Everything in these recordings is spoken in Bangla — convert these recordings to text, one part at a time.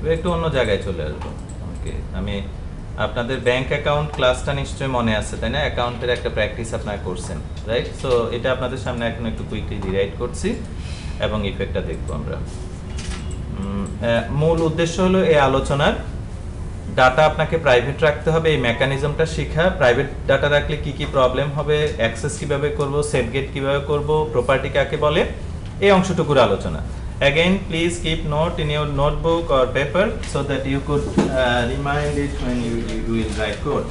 এবার একটু অন্য জায়গায় চলে আসবো। ওকে, আমি আপনাদের ব্যাংক অ্যাকাউন্ট ক্লাসটা নিশ্চয়ই মনে আছে, তাই না? অ্যাকাউন্টের একটা প্র্যাকটিস আপনারা করছেন, রাইট? সো এটা আপনাদের সামনে এখন একটু কুইকলি রিরাইট করছি এবং ইফেক্টটা দেখবো আমরা। মূল উদ্দেশ্য হলো এই আলোচনার ডাটা আপনাকে প্রাইভেট রাখতে হবে, এই মেকানিজমটা শেখা। প্রাইভেট ডাটা রাখলে কি কি প্রবলেম হবে, অ্যাক্সেস কিভাবে করব, সেফগেট কিভাবে করব, প্রপার্টি কাকে বলে, এই অংশটুকুর আলোচনা। Again, please keep note in your notebook or paper so that you could remind it when you will write code.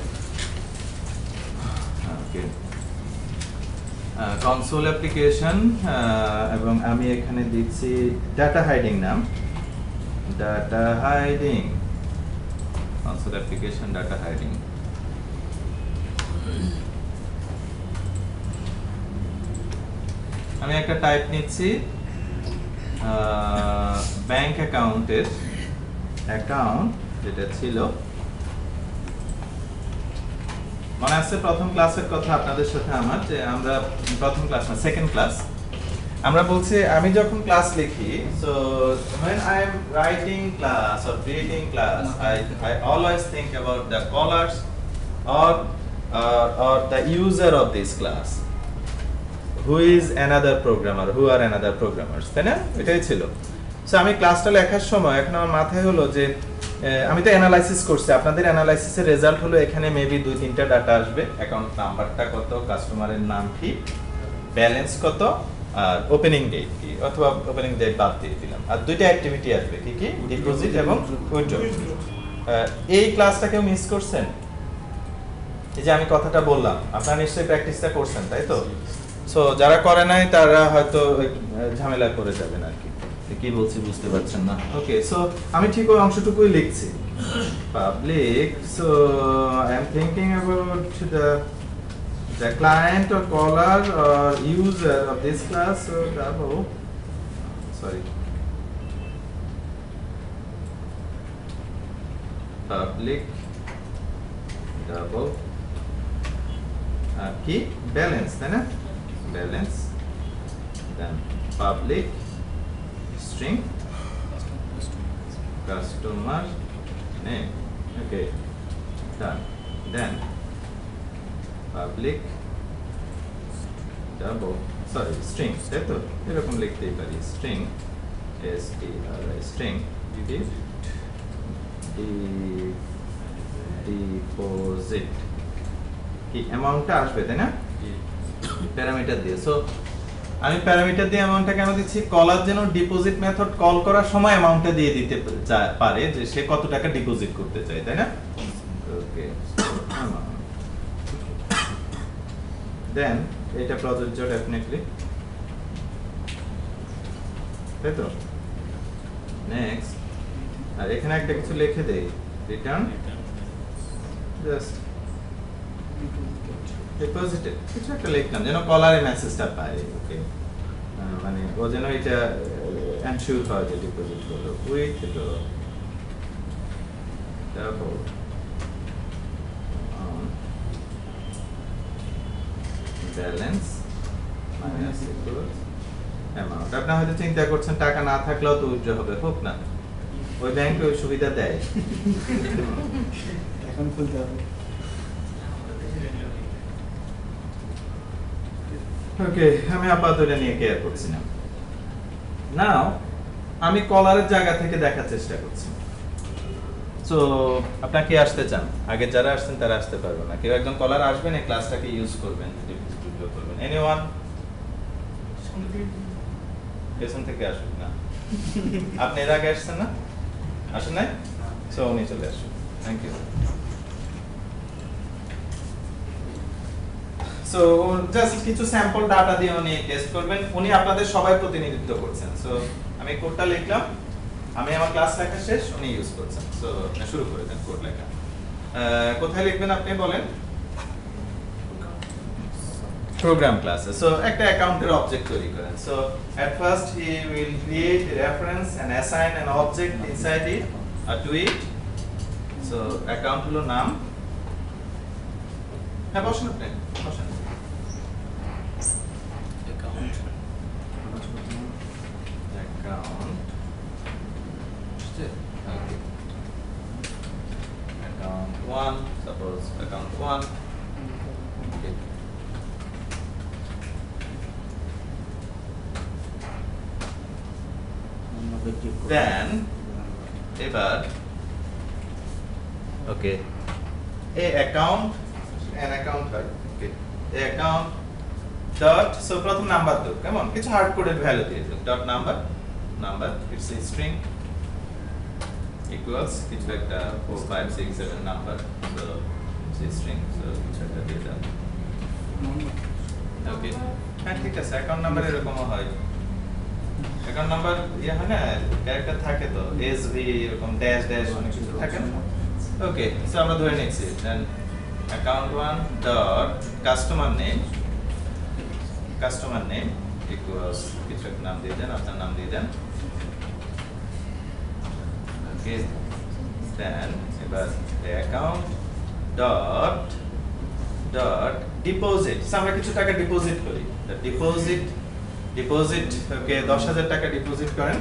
Okay. Console application এবং আমি এখানে দিচ্ছি ডাটা হাইডিং নাম, data hiding, console application data hiding. আমি একটা টাইপ নিচ্ছি ব্যাংক অ্যাকাউন্টের অ্যাকাউন্ট যেটা ছিল, মনে আছে প্রথম ক্লাসের কথা আপনাদের সাথে আমার, যে আমরা প্রথম ক্লাস না সেকেন্ড ক্লাস আমরা বলছি আমি যখন ক্লাস লিখি, so when I am writing class or creating class, I always think about the callers or the user of this class, who is another programmer, who are another programmers, তাই না? এটাই ছিল। সো আমি ক্লাসটা লেখার সময় এখন আমার মাথায় হলো যে আমি তো অ্যানালাইসিস করছি, আপনাদের অ্যানালাইসিসের রেজাল্ট হলো এখানে মেবি 2-3টা ডাটা আসবে, অ্যাকাউন্ট নাম্বারটা কত, কাস্টমারের নাম কি, ব্যালেন্স কত, আর ওপেনিং ডেট কি, অথবা ওপেনিং ডেট বাদ দিয়ে দিলাম, আর 2টা অ্যাক্টিভিটি আসবে, কি কি, ডিপোজিট এবং উইথড্র। এই ক্লাসটা কেউ মিস করছেন? এই যে আমি কথাটা বললাম, আপনারা নিশ্চয়ই প্র্যাকটিসটা করছেন, তাই তো? সো যারা করে নাই তারা হয়তো ঝামেলায় পড়ে যাবেন আর কি, কি বলছি বুঝতে পারছেন না। ওকে, সো আমি ঠিক ওই অংশটুকুই লিখছি, public. So I am thinking about the client or caller or user of this class, so double, sorry, public double key balance, তাই না? balance, then public string customer name, okay, done. Then public double, sorry, string, তাই তো? এরকম লিখতেই পারি, string string deposit, কি অ্যামাউন্টটা আসবে, তাই না? প্যারামিটার দিয়ে। সো আমি প্যারামিটার দিয়ে অ্যামাউন্টটা কেন দিচ্ছি, কলার যেন ডিপোজিট মেথড কল করার সময় অ্যামাউন্টটা দিয়ে দিতে পারে যে সে কত টাকা ডিপোজিট করতে চায়, তাই না? ওকে, দেন এটা প্রযোজ্য ডেফিনেটলি, তাই তো? নেক্সট, আর এখানে একটা কিছু লিখে দেই, রিটার্ন জাস্ট ডিপোজিটেড, কিছু একটা লিখলাম যেন কলারে মেসেজটা পায়। ওকে, মানে ও যেন এটা এনশিওর হয় যে ডিপোজিট করলো with double balance minus equals amount. আপনি হয়তো চিন্তা করছেন টাকা না থাকলেও তো উইথড্র হবে, হোক না, ওই ব্যাংকে ওই সুবিধা দেয়। এখন খুলতে হবে। ওকে, আমি আপাতত এটা নিয়ে কেয়ার করছি না। নাও আমি কলারের জায়গা থেকে দেখার চেষ্টা করছি। সো আপনারা কি আসতে চান? আগে যারা আসছেন তারা আসতে পারবেন না, কেউ একজন কলার আসবেন, এই ক্লাসটাকে ইউজ করবেন, ভিডিও করবেন। এনিওয়ান পেছন থেকে আসুন না, আপনি এর আগে আসছেন না, আসেন নাই? সো উনি চলে আসুন, থ্যাংক ইউ। সো জাস্ট কিছু স্যাম্পল ডাটা দিয়ে উনি টেস্ট করবেন, উনি আপনাদের সবাই প্রতিনিধিত্ব করছেন। সো আমি কোডটা লিখলাম, আমি আমার ক্লাস লেখা শেষ, উনি ইউজ করছেন। সো শুরু করে দেন কোড লেখা। কোথায় লিখবেন আপনি বলেন? প্রোগ্রাম ক্লাসে। সো একটা অ্যাকাউন্টের অবজেক্ট তৈরি করেন। So at first he will create a reference and assign an object inside it to it. So account হলো নাম। হ্যাঁ বসেন আপনি, বসেন। Account Okay. Account 1, suppose account 1. Okay. Then এবার okay a account an account হয় okay a account dot so প্রথম নাম্বার দাও কেমন কিছু হার্ড কোডেড ভ্যালু দিয়ে দাও dot number it's a string equals কিছু একটা 4 5 6 7 number so it's a string so কিছু একটা দিয়ে দাও okay হ্যাঁ ঠিক আছে অ্যাকাউন্ট নাম্বার এরকমও হয় অ্যাকাউন্ট নাম্বার ইয়া হয় না ক্যারেক্টার থাকে তো এসভি এরকম ড্যাশ ড্যাশ অনেক কিছু থাকে না ওকে সো আমরা ধরে নিচ্ছি then account 1 dot customer name equals কিছু একটা নাম দিয়ে দেন আপনার নাম দিয়ে দেন ওকে দেন এবার অ্যাকাউন্ট ডট ডিপোজিট আমরা কিছু টাকা ডিপোজিট করি ডিপোজিট ওকে 10000 টাকা ডিপোজিট করেন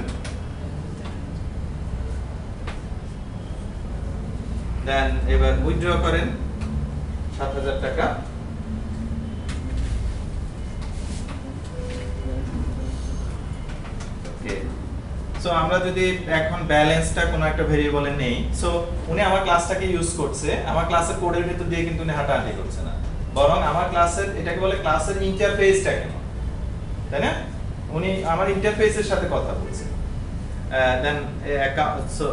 দেন এবার উইথড্র করেন 7000 টাকা ওকে সো আমরা যদি এখন ব্যালেন্সটা কোনো একটা ভেরিয়েবলে নেই সো উনি আমার ক্লাসটাকে ইউজ করছে আমার ক্লাসের কোডের ভিতর দিয়ে কিন্তু উনি হাঁটাহাঁটি করছে না বরং আমার ক্লাসের এটাকে বলে ক্লাসের ইন্টারফেসটা কেন তাই না উনি আমার ইন্টারফেসের সাথে কথা বলছে then so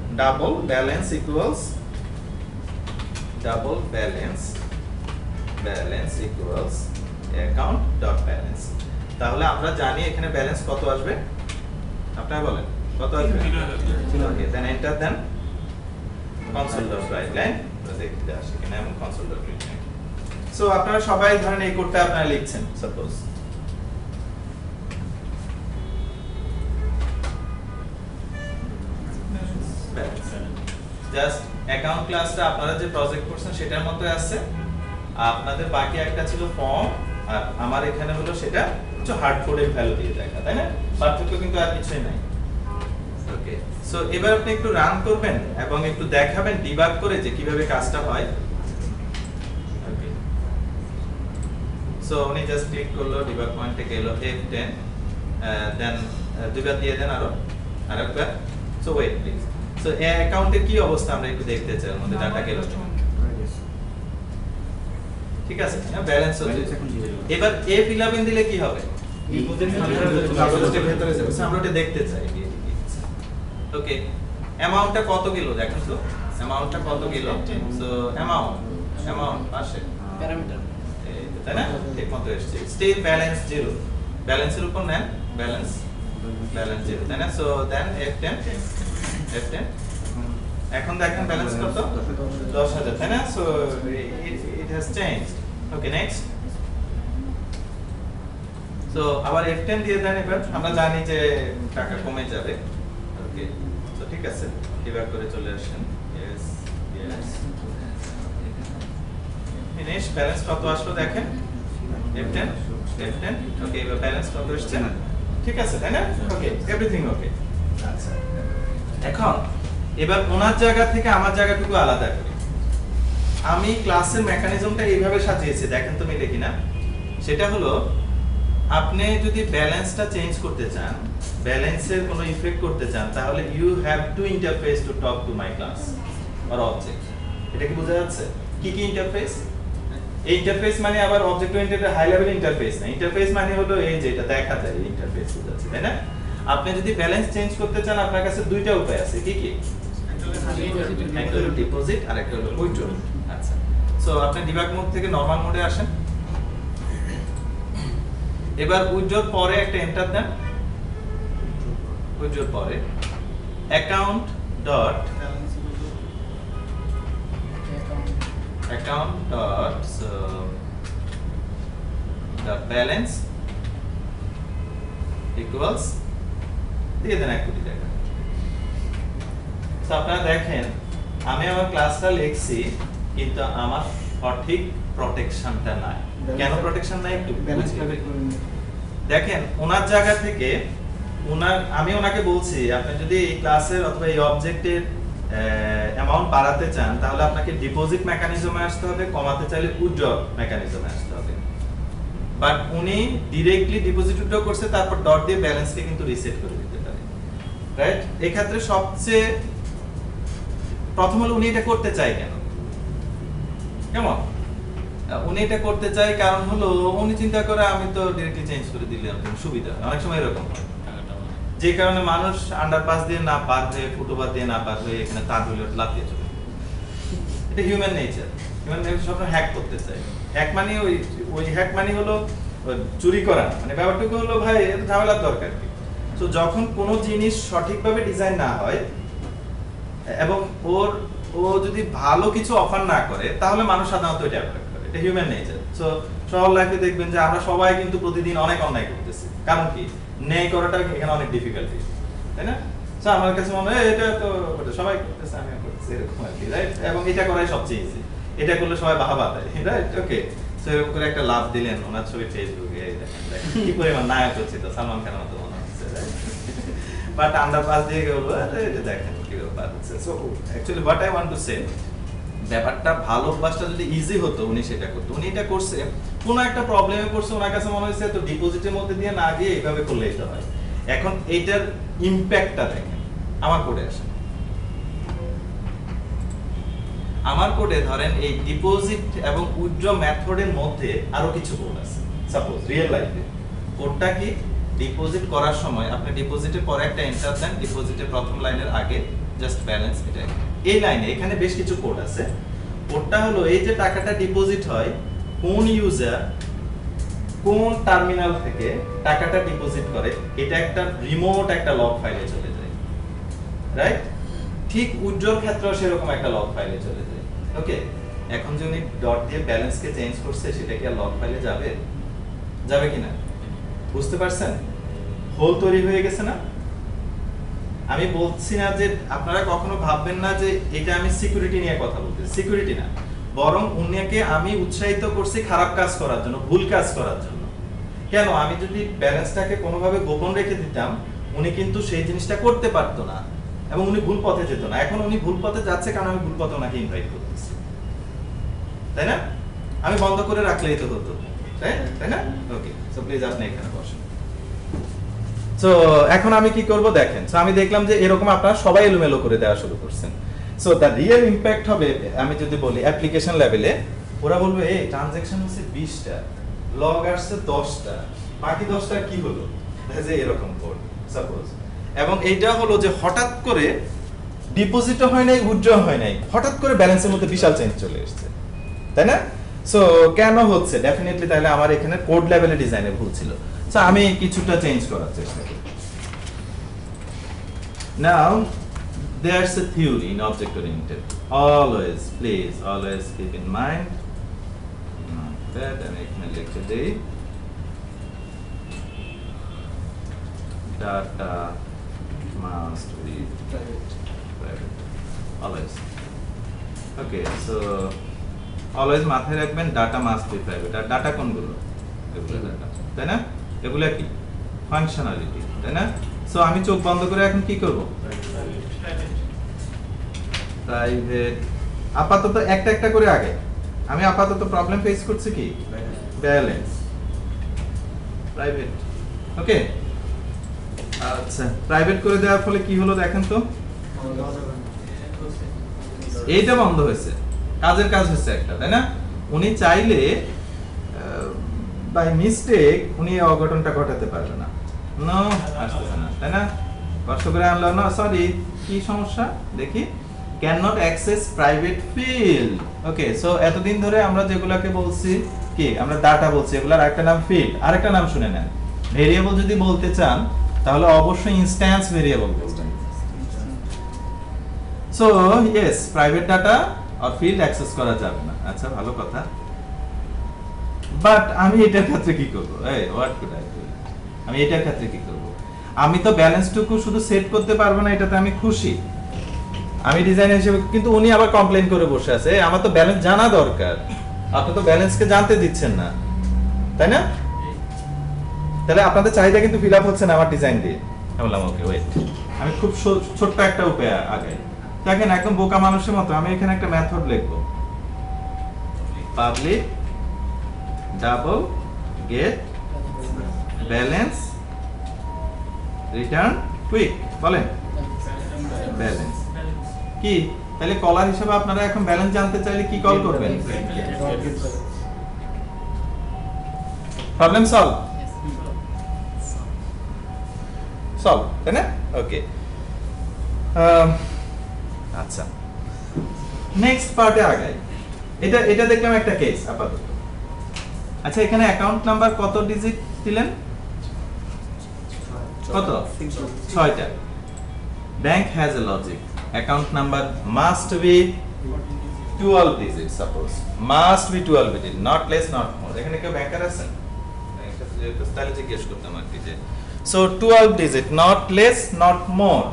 double balance equals account dot balance তাহলে আমরা জানি এখানে ব্যালেন্স কত আসবে আপনারা বলেন কত আসবে ওকে দেন এন্টার দেন console.writeline দেখতে আসে কিনা এবং console.writeline সো আপনারা সবাই ধরেন এই কোডটা আপনারা লিখছেন সাপোজ জাস্ট অ্যাকাউন্ট ক্লাসটা আপনারা যে প্রজেক্ট করছেন সেটার মতোই আছে আপনাদের বাকি একটা ছিল ফর্ম আর আমার এখানে হলো সেটা কিছু হার্ড কোডের ভ্যালু দিয়ে দেখা তাই না পার্থক্য কিন্তু আর কিছুই নাই ওকে সো এবার আপনি একটু রান করবেন এবং একটু দেখাবেন ডিবাগ করে যে কিভাবে কাজটা হয় ওকে সো উনি জাস্ট ক্লিক করলো ডিবাগ পয়েন্টে গেল F10 দেন দুইবার দিয়ে দেন আরেকবার সো ওয়েট প্লিজ সো এই অ্যাকাউন্টের কি অবস্থা আমরা একটু দেখতে চাই আমাদের ডাটা গেল ঠিক আছে হ্যাঁ ব্যালেন্স হচ্ছে এবার F11 দিলে কি হবে ডিপোজিটের ভিতরে যাবে আমরা ওটা দেখতে চাই ওকে অ্যামাউন্টটা কত গেল দেখেন তো অ্যামাউন্টটা কত গেল সো অ্যামাউন্ট পাশে প্যারামিটার তাই না ঠিক মতো এসেছে স্টিল ব্যালেন্স 0 ব্যালেন্সের উপর নেন ব্যালেন্স 0 তাই না সো দেন F10 এখন দেখেন ব্যালেন্স কত 10000 তাই না so it has changed okay next so আবার F10 দিয়ে দেন এবার আমরা জানি যে টাকা কমে যাবে ওকে সো ঠিক আছে ডিবাগ করে চলে আসেন यस ফিনিশ ব্যালেন্স কত আসলো দেখেন F10 ওকে এবার ব্যালেন্স কত আসছে ঠিক আছে তাই না ওকে এভরিথিং ওকে আচ্ছা এখন এবার ওনার জায়গা থেকে আমার জায়গাটুকু আলাদা করি আমি ক্লাসের মেকানিজমটা এইভাবে সাজিয়েছি দেখেন তো মিলে কিনা সেটা হলো আপনি যদি ব্যালেন্সটা চেঞ্জ করতে চান ব্যালেন্সের কোনো ইফেক্ট করতে চান তাহলে you have to interface to talk to my class or object এটা কি বোঝা যাচ্ছে কি ইন্টারফেস এই ইন্টারফেস মানে আবার object oriented high level interface না ইন্টারফেস মানে হলো এই যেটা দেখা যায় ইন্টারফেস বোঝাচ্ছে তাই না আপনি যদি ব্যালেন্স চেঞ্জ করতে চান আপনার কাছে দুইটা উপায় আছে কি একটা হলো ডিপোজিট আর একটা হলো উইথড্র আচ্ছা সো আপনি ডিবাগ মোড থেকে নরমাল মোডে আসেন এবার উইথড্রর পরে একটা এন্টার দেন উইথড্রর পরে অ্যাকাউন্ট ডট balance equals দিয়ে দেন 1 কোটি টাকা তো আপনারা দেখেন আমি আমার ক্লাসটা লিখছি কিন্তু আমার সঠিক প্রোটেকশনটা নাই কেন প্রোটেকশন নাই একটু দেখেন ওনার জায়গা থেকে আমি ওনাকে বলছি আপনি যদি এই ক্লাসের অথবা এই অবজেক্টের অ্যামাউন্ট বাড়াতে চান তাহলে আপনাকে ডিপোজিট মেকানিজমে আসতে হবে, কমাতে চাইলে উইথড্র মেকানিজমে আসতে হবে। বাট উনি ডাইরেক্টলি ডিপোজিট উইথড্র করছে, তারপর ডট দিয়ে ব্যালেন্সকে কিন্তু রিসেট করে দিতে পারে, রাইট? এই ক্ষেত্রে সবচেয়ে প্রথম হলো উনি এটা করতে চায় কেন? কেমন? উনি এটা করতে চায় কারণ হলো উনি চিন্তা করে আমি তো ডাইরেক্টলি চেঞ্জ করে দিলাম সুবিধা। অনেক সময় এরকম হয়, যে কারণে মানুষ আন্ডারপাস দিয়ে না পার হয়ে, ফুটওভার দিয়ে না পার হয়ে এখানে তার হইলে লাফিয়ে চলে। এটা হিউম্যান নেচার। হিউম্যান নেচার সবসময় হ্যাক করতে চায়। হ্যাক মানে ওই হ্যাক মানে হলো চুরি করা, মানে ব্যাপারটুকু হলো ভাই এটা ঝামেলার দরকার কি। তো যখন কোনো জিনিস সঠিকভাবে ডিজাইন না হয় এবং ও যদি ভালো কিছু অফার না করে তাহলে মানুষ সাধারণত এটা অ্যাভয়েড করে। এটা হিউম্যান নেচার। সো শহর লাইফে দেখবেন যে আমরা সবাই কিন্তু প্রতিদিন অনেক অন্যায় করতেছি। কারণ কি? ন্যায় করাটা এখানে অনেক ডিফিকাল্টি, তাই না? সো আমার কাছে মনে হয় এটা তো সবাই করতেছে, আমিও করতেছি, এরকম আর কি, রাইট? এবং এটা করাই সবচেয়ে ইজি। এটা করলে সবাই বাহবা দেয়, রাইট? ওকে, সো এরকম করে একটা লাভ দিলেন ওনার ছবি ফেসবুকে, এই দেখেন কি পরিমাণ নায়ক হচ্ছে, তো সালমান খানের মতো মনে হচ্ছে, রাইট? বাট আন্ডারপাস দিয়ে গেল, এটা দেখেন কি ব্যাপার হচ্ছে। So actually what I want to say, ব্যাপারটা ভালো অভ্যাসটা যদি ইজি হতো উনি সেটা করতো। উনি এটা করছে, কোনো একটা প্রবলেমে পড়ছে, ওনার কাছে মনে হয়েছে তো ডিপোজিটের মধ্যে দিয়ে না গিয়ে এইভাবে করলে এটা হয়। এখন এইটার ইমপ্যাক্টটা দেখেন। আমার কোডে আসে, আমার কোডে ধরেন এই ডিপোজিট এবং উইথড্র মেথডের মধ্যে আরো কিছু কোড আছে। সাপোজ রিয়েল লাইফে কোডটা কি, ডিপোজিট করার সময় আপনি ডিপোজিটের পরে একটা এন্টার দেন, ডিপোজিটের প্রথম লাইনের আগে জাস্ট ব্যালেন্স, এটা এই লাইনে এখানে বেশ কিছু কোড আছে। কোডটা হলো এই যে টাকাটা ডিপোজিট হয়, কোন ইউজার কোন টার্মিনাল থেকে টাকাটা ডিপোজিট করে, এটা একটা রিমোট একটা লগ ফাইলে চলে যায়, রাইট? ঠিক উইথড্রর ক্ষেত্রেও সেরকম একটা লগ ফাইলে চলে যায়। ওকে, এখন যে উনি ডট দিয়ে ব্যালেন্সকে চেঞ্জ করছে সেটা কি আর লগ ফাইলে যাবে? যাবে কিনা বুঝতে পারছেন? হোল তৈরি হয়ে গেছে না? আমি বলছি না যে আপনারা কখনো ভাববেন না যে এটা আমি সিকিউরিটি নিয়ে কথা বলতেছি, সিকিউরিটি না, বরং উনিকে আমি উৎসাহিত করছি খারাপ কাজ করার জন্য, ভুল কাজ করার জন্য। কেন? আমি যদি ব্যালেন্সটাকে কোনোভাবে গোপন রেখে দিতাম উনি কিন্তু সেই জিনিসটা করতে পারতো না এবং উনি ভুল পথে যেত না। এখন উনি ভুল পথে যাচ্ছে কারণ আমি ভুল পথে ওনাকে ইনভাইট করতেছি, তাই না? আমি বন্ধ করে রাখলেই তো হতো, তাই না? ওকে, সো প্লিজ আপনি এখানে বসেন। সো এখন আমি কি করব দেখেন। সো আমি দেখলাম যে এরকম আপনারা সবাই এলোমেলো করে দেওয়া শুরু করছেন। সো দ্য রিয়েল ইমপ্যাক্ট হবে, আমি যদি বলি অ্যাপ্লিকেশন লেভেলে, ওরা বলবে এই ট্রানজ্যাকশন হচ্ছে 20টা, লগ আসছে 10টা, বাকি 10টা কি হলো, যে এরকম কোড সাপোজ। এবং এইটা হলো যে হঠাৎ করে ডিপোজিটও হয় নাই, উইথড্র হয় নাই, হঠাৎ করে ব্যালেন্সের মধ্যে বিশাল চেঞ্জ চলে এসেছে, তাই না? সো কেন হচ্ছে? ডেফিনেটলি তাহলে আমার এখানে কোড লেভেলে ডিজাইনে ভুল ছিল। সো আমি কিছুটা চেঞ্জ করার চেষ্টা করি। Now there's a theory in object oriented. Please always keep in mind that আমি এখানে লিখে দেই data must be private always. Okay, so always মাথায় রাখবেন data must be private। আর ডাটা কোনগুলো? এগুলো ডাটা, তাই না? এগুলো কি ফাংশনালিটি, তাই না? সো আমি চোখ বন্ধ করে এখন কি করব? প্রাইভেট আপাতত একটা একটা করে আগে আমি আপাতত প্রবলেম ফেস করছি কি ব্যালেন্স প্রাইভেট। ওকে, আচ্ছা, প্রাইভেট করে দেওয়ার ফলে কি হলো দেখেন তো, এইটা বন্ধ হয়েছে, কাজের কাজ হচ্ছে একটা, তাই না? উনি চাইলে বাই মিস্টেক উনি এই অঘটনটা ঘটাতে পারবে না, নো আসতেছে না, তাই না? কষ্ট করে আনলো না, সরি কি সমস্যা দেখি, can not access private field. Okay, so এতদিন ধরে আমরা যেগুলোকে বলছি কি, আমরা ডাটা বলছি, এগুলোর একটা নাম ফিল্ড, আরেকটা নাম শুনে নেন। ভেরিয়েবল যদি বলতে চান তাহলে অবশ্যই ইনস্ট্যান্স ভেরিয়েবল বলবেন। সো ইয়েস, প্রাইভেট ডাটা আর ফিল্ড অ্যাক্সেস করা যাবে না। আচ্ছা, ভালো কথা, বাট আমি এটার ক্ষেত্রে কি করব? এই হোয়াট কুড আই ডু? আমি এটার ক্ষেত্রে কি করব? আমি তো ব্যালেন্সটুকু শুধু সেট করতে পারবো না, এটাতে আমি খুশি, আমি ডিজাইনার হিসেবে। কিন্তু উনি আবার কমপ্লেইন করে বসে আছে, আমার তো ব্যালেন্স জানা দরকার, আপনি তো ব্যালেন্সকে জানতে দিচ্ছেন না, তাই না? তাহলে আপনাদের চাহিদা কিন্তু ফিল আপ হচ্ছে না আমার ডিজাইন দিয়ে, আমি বললাম ওকে ওয়েট, আমি খুব ছোট্ট একটা উপায় আগে দেখেন, একদম বোকা মানুষের মতো আমি এখানে একটা মেথড লিখবো, public double get balance return quick, বলেন ব্যালেন্স কি, তাহলে কলার হিসেবে আপনারা এখন ব্যালেন্স জানতে চাইলে কি কল করবেন? প্রবলেম সলভ, সলভ, তাই না? ওকে, আচ্ছা নেক্সট পার্টে আগাই। এটা দেখলাম একটা কেস আপাতত। আচ্ছা এখানে অ্যাকাউন্ট নাম্বার কত ডিজিট দিলেন? কত? 6টা। Bank has a logic, account number must be 12 digit, suppose must be 12 digit, not less not more. এখানে কেউ ব্যাংকার আছেন? তাহলে জিজ্ঞেস করতাম আর কি যে so 12 digit, not less not মোর।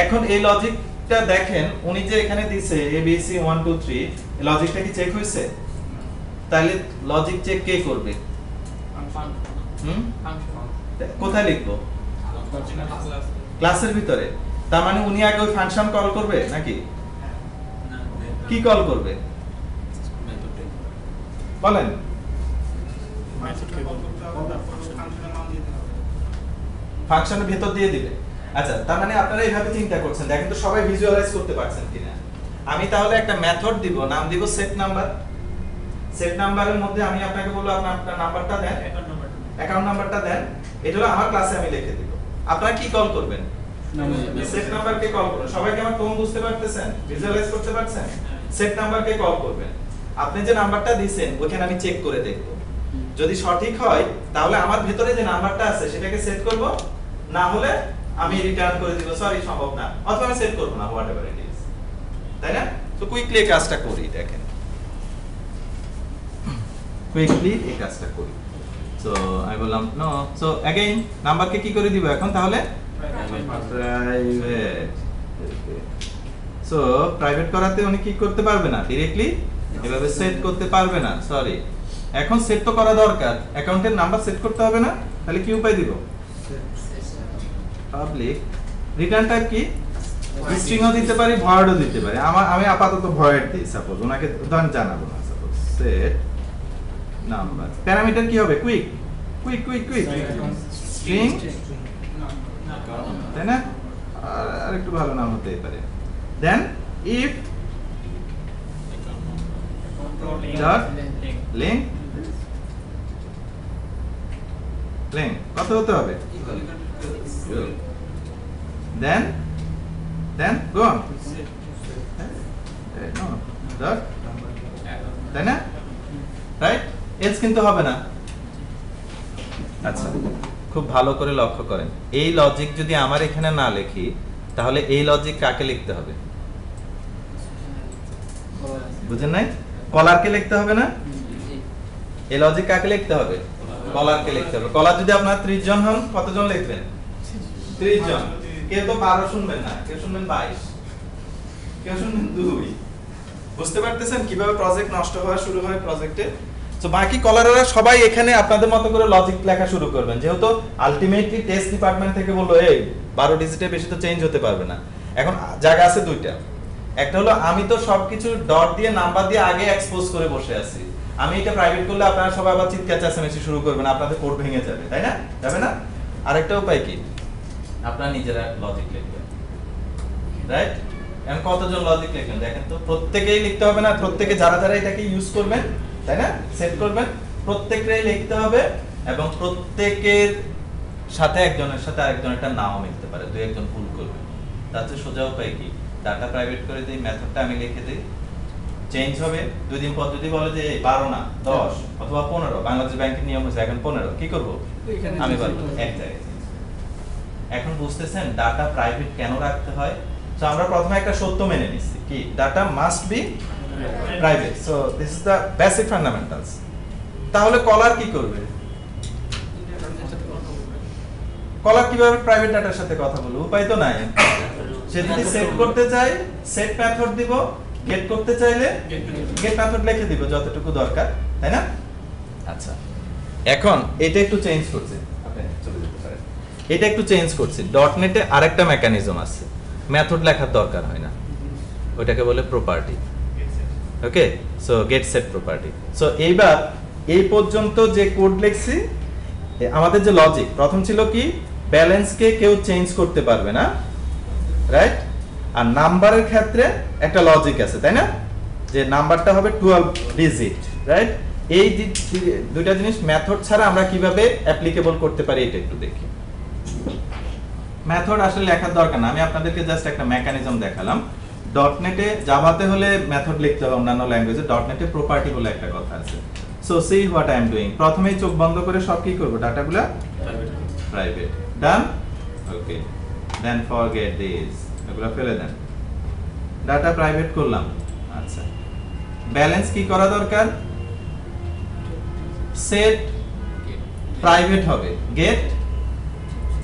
এখন এই লজিকটা দেখেন, উনি যে এখানে দিছে ABC 1 2 3, এই লজিকটা কি চেক হইছে? তাহলে লজিক চেক কে করবে? কোথায় লিখবো? ক্লাসের ভিতরে। তার মানে উনি আগে ওই ফাংশন কল করবে নাকি কি কল করবে বলেন? ফাংশনের ভিতর দিয়ে দিবে। আচ্ছা তার মানে আপনারা এইভাবে চিন্তা করছেন, দেখেন তো সবাই ভিজুয়ালাইজ করতে পারছেন কিনা। আমি তাহলে একটা মেথড দিব, নাম দিব সেট নাম্বার। সেট নাম্বারের মধ্যে আমি আপনাকে বলবো আপনার নাম্বারটা দেন, অ্যাকাউন্ট নাম্বারটা দেন, এটা হলো আমার ক্লাসে আমি লিখে দিব। আপনারা কি কল করবেন? সেট নাম্বারকে কল করুন। সবাই কি আমার টোন বুঝতে পারতেছেন, ভিজুয়ালাইজ করতে পারছেন? সেট নাম্বারকে কল করবেন। আপনি যে নাম্বারটা দিবেন ওখানে আমি চেক করে দেখব, যদি সঠিক হয় তাহলে আমার ভিতরে যে নাম্বারটা আছে সেটাকে সেট করব, না হলে আমি রিটার্ন করে দিব সরি সম্ভব না, অথবা আমি সেট করব না, হোয়াটএভার ইট ইজ, তাই না? তো কুইকলি এই কাজটা করি, দেখেন কুইকলি এই কাজটা করি। সো আমি বললাম নো, সো अगेन নাম্বারকে কি করে দিব এখন তাহলে? প্রাইভেট। সো প্রাইভেট করাতে উনি কি করতে পারবে না, ডাইরেক্টলি এভাবে সেট করতে পারবে না, সরি। এখন সেট তো করা দরকার, অ্যাকাউন্টের নাম্বার সেট করতে হবে না, তাহলে কি উপায় দিব? পাবলিক রিটার্ন টাইপ কি? স্ট্রিংও দিতে পারি, ভয়েডও দিতে পারি। আমি আপাতত ভয়েড দিই, সাপোজ ওনাকে উদাহরণ জানাবো না, সাপোজ সেট নাম্বার। প্যারামিটার কি হবে? Quick quick quick quick string, তাই না? আর একটু ভালো নাম হতেই পারে। দেন ইফ ডট লিংক, লিংক কত হতে হবে? দেন go on, no dot, তাই না? রাইট, এলস কিন্তু হবে না। আচ্ছা খুব ভালো করে লক্ষ্য করেন, এই লজিক যদি আমার এখানে না লিখি তাহলে এই লজিক কাকে লিখতে হবে? বুঝেন নাই? কলারকে লিখতে হবে না? এই লজিক কাকে লিখতে হবে? কলারকে লিখতে হবে। কলার যদি আপনারা 30 জন হন, কতজন লিখবেন? 30 জন। কেউ তো 12 শুনবেন না, কেউ শুনবেন 22, কেউ শুনবেন 2। বুঝতে পারতেছেন কিভাবে প্রজেক্ট নষ্ট হওয়া শুরু হয় প্রজেক্টে? তো বাকি কলাররা সবাই এখানে আপনাদের মতো করে লজিক লেখা শুরু করবেন, যেহেতু আলটিমেটলি টেস্ট ডিপার্টমেন্ট থেকে বললো এই 12 ডিজিটের বেশি তো চেঞ্জ হতে পারবে না। এখন জায়গা আছে দুইটা, একটা হলো আমি তো সবকিছু ডট দিয়ে নাম্বার দিয়ে আগে এক্সপোজ করে বসে আছি, আমি এটা প্রাইভেট করলে আপনারা সবাই আবার চিৎকার চেঁচামেচি শুরু করবেন, আপনাদের কোড ভেঙে যাবে, তাই না? যাবে না? আরেকটা উপায় কি, আপনারা নিজেরা লজিক লিখবেন, রাইট? এখন কতজন লজিক লিখবেন দেখেন তো, প্রত্যেকেই লিখতে হবে না, প্রত্যেকে যারা যারা এটাকে ইউজ করবেন, তাই না, সেট করবেন, প্রত্যেকটাই লিখতে হবে, এবং প্রত্যেকের সাথে একজনের সাথে আরেকজন একটা নাও মিলতে পারে, দুই একজন ভুল করবে। তার চেয়ে সোজা উপায় কি, ডাটা প্রাইভেট করে দিই, মেথডটা আমি লিখে দিই, চেঞ্জ হবে 2 দিন পর যদি বলে যে 12 না 10 অথবা 15, বাংলাদেশ ব্যাংকের নিয়ম হচ্ছে এখন 15, কি করব আমি বলবো এক জায়গায়। এখন বুঝতেছেন ডাটা প্রাইভেট কেন রাখতে হয়? সো আমরা প্রথমে একটা সত্য মেনে নিচ্ছি কি, data must be private, so this is the basic fundamentals. তাহলে কলার কি করবে? কলার কিভাবে প্রাইভেট ডাটার সাথে কথা বলবে? উপায় তো নাই। সে যদি সেট করতে চায় সেট মেথড দিব, গেট করতে চাইলে গেট মেথড লিখে দিব যতটুকু দরকার, তাই না? আচ্ছা এখন এটা একটু চেঞ্জ করছে, আপনি চলে যেতে পারেন। এটা একটু চেঞ্জ করছি। ডটনেটে আরেকটা মেকানিজম আছে, মেথড লেখার দরকার হয় না, ওটাকে বলে property. Okay, so get set property. So এইবার এই পর্যন্ত যে কোড লিখছি, আমাদের যে লজিক প্রথম ছিল কি, ব্যালেন্সকে কেউ চেঞ্জ করতে পারবে না, রাইট? আর নাম্বারের ক্ষেত্রে একটা লজিক আছে, তাই না, যে নাম্বারটা হবে 12 ডিজিট, রাইট? এই দুইটা জিনিস মেথড ছাড়া আমরা কিভাবে অ্যাপ্লিকেবল করতে পারি এটা একটু দেখি। মেথড আসলে লেখার দরকার না, আমি আপনাদেরকে জাস্ট একটা মেকানিজম দেখালাম। ডটনেটে, জাভাতে হলে মেথড লিখতে হবে, অন্যান্য ল্যাঙ্গুয়েজে। ডটনেটে প্রপার্টি বলে একটা কথা আছে। So see what I am doing, প্রথমেই চোখ বন্ধ করে সব কি করব, ডাটাগুলো private, done, okay, then forget this, এগুলো ফেলে দেন, ডাটা প্রাইভেট করলাম। আচ্ছা, ব্যালেন্স কি করা দরকার, সেট প্রাইভেট হবে, গেট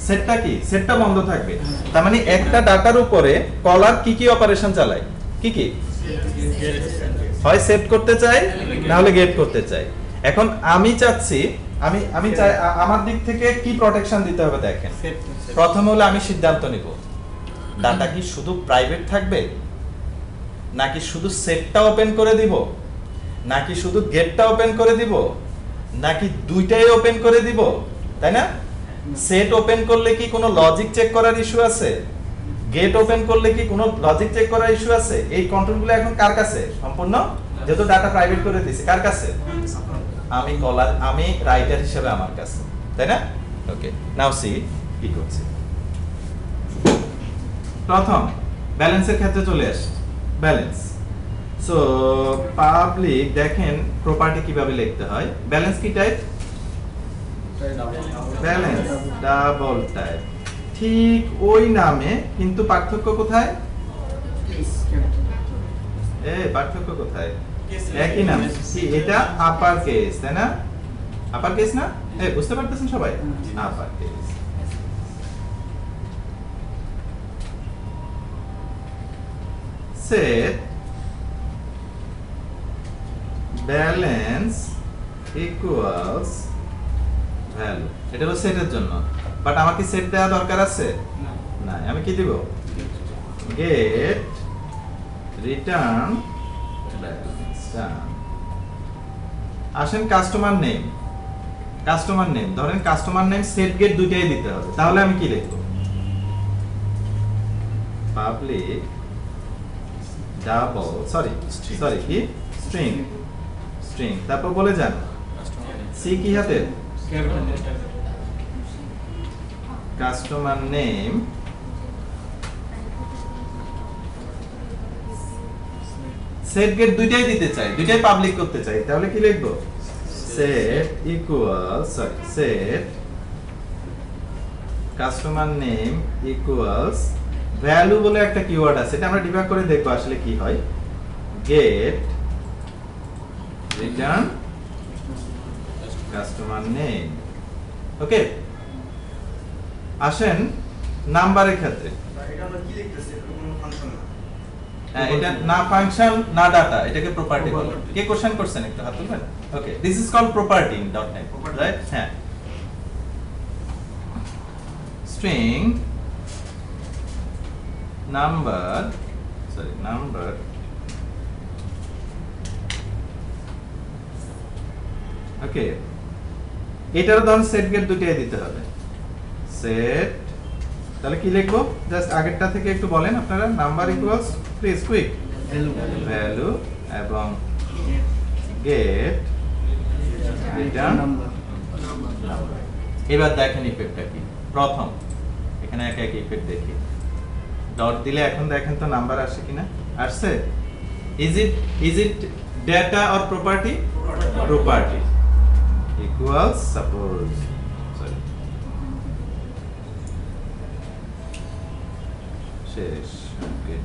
সেটটা কি, সেটটা বন্ধ থাকবে। তার মানে একটা ডাটার উপরে কলার কি কি অপারেশন চালায়, কি কি, হয় সেট করতে চাই না হলে গেট করতে চাই। এখন আমি চাচ্ছি, আমি চাই আমার দিক থেকে কি প্রোটেকশন দিতে হবে দেখেন। প্রথম হলো আমি সিদ্ধান্ত নিব ডাটা কি শুধু প্রাইভেট থাকবে, নাকি শুধু সেটটা ওপেন করে দিব, নাকি শুধু গেটটা ওপেন করে দিব, নাকি দুইটাই ওপেন করে দিব, তাই না? সেট ওপেন করলে কি কোনো লজিক চেক করার ইস্যু আছে, গেট ওপেন করলে কি কোনো লজিক চেক করার ইস্যু আছে? এই কন্ট্রোলগুলো এখন কার কাছে, সম্পূর্ণ যেহেতু ডাটা প্রাইভেট করে দিয়েছি, কার কাছে, আমি কলার, আমি রাইটার হিসেবে আমার কাছে, তাই না? ওকে, নাও সি কি করছি। প্রথম ব্যালেন্সের ক্ষেত্রে চলে আসি, ব্যালেন্স। সো পাবলিক, দেখেন প্রপার্টি কিভাবে লিখতে হয়। ব্যালেন্স কি টাইপ, ব্যালেন্স ডাবল টাইপ, ঠিক ওই নামে, কিন্তু পার্থক্য কোথায়, পার্থক্য কোথায়, একই নাম কি, এটা আপার কেস, তাই না, আপার কেস না, বুঝতে পারতেছেন সবাই, upper case. Set balance equals value, এটা হলো সেটের জন্য। বাট আমার কি সেট দেওয়া দরকার আছে না, আমি কি দিব, গেট রিটার্ন ব্যালেন্স। আসেন কাস্টমার নেম, কাস্টমার নেম ধরেন, কাস্টমার নেম সেট গেট দুইটাই দিতে হবে, তাহলে আমি কি লিখব, পাবলিক ডাবল, সরি কি, স্ট্রিং, স্ট্রিং, তারপর বলে যান সি কি হাতে, কাস্টমার নেম সেট গেট দুইটাই দিতে চাই, দুইটাই পাবলিক করতে চাই, তাহলে কি লিখবো, set equal, sorry, set customer name equals value বলে একটা কিওয়ার্ড আছে, এটা আমরা ডিবাগ করে দেখব আসলে কি হয়, গেট রিটার্ন কাস্টমার নেম। ওকে, আসেন নাম্বারের ক্ষেত্রে, এটা না ফাংশন না ডাটা, এটাকে প্রপার্টি বলে। কে কোশ্চেন করছেন একটু হাত তুলবেন। Okay, this is called property in .NET, right? হ্যাঁ, string number, sorry, number okay, এটার ধরুন সেট গেট দুটোই দিতে হবে, সেট, তাহলে কি লিখবো, জাস্ট আগেরটা থেকে একটু বলেন আপনারা, number equals, please quick, value এবং গেট রিটার্ন নাম্বার। এবার দেখেন ইফেক্টটা কি, প্রথম এখানে এক এক ইফেক্ট দেখি, ডট দিলে এখন দেখেন তো নাম্বার আসে কিনা, আসছে। Is it data or property, property equals, suppose, sorry, শেষ, ওকে,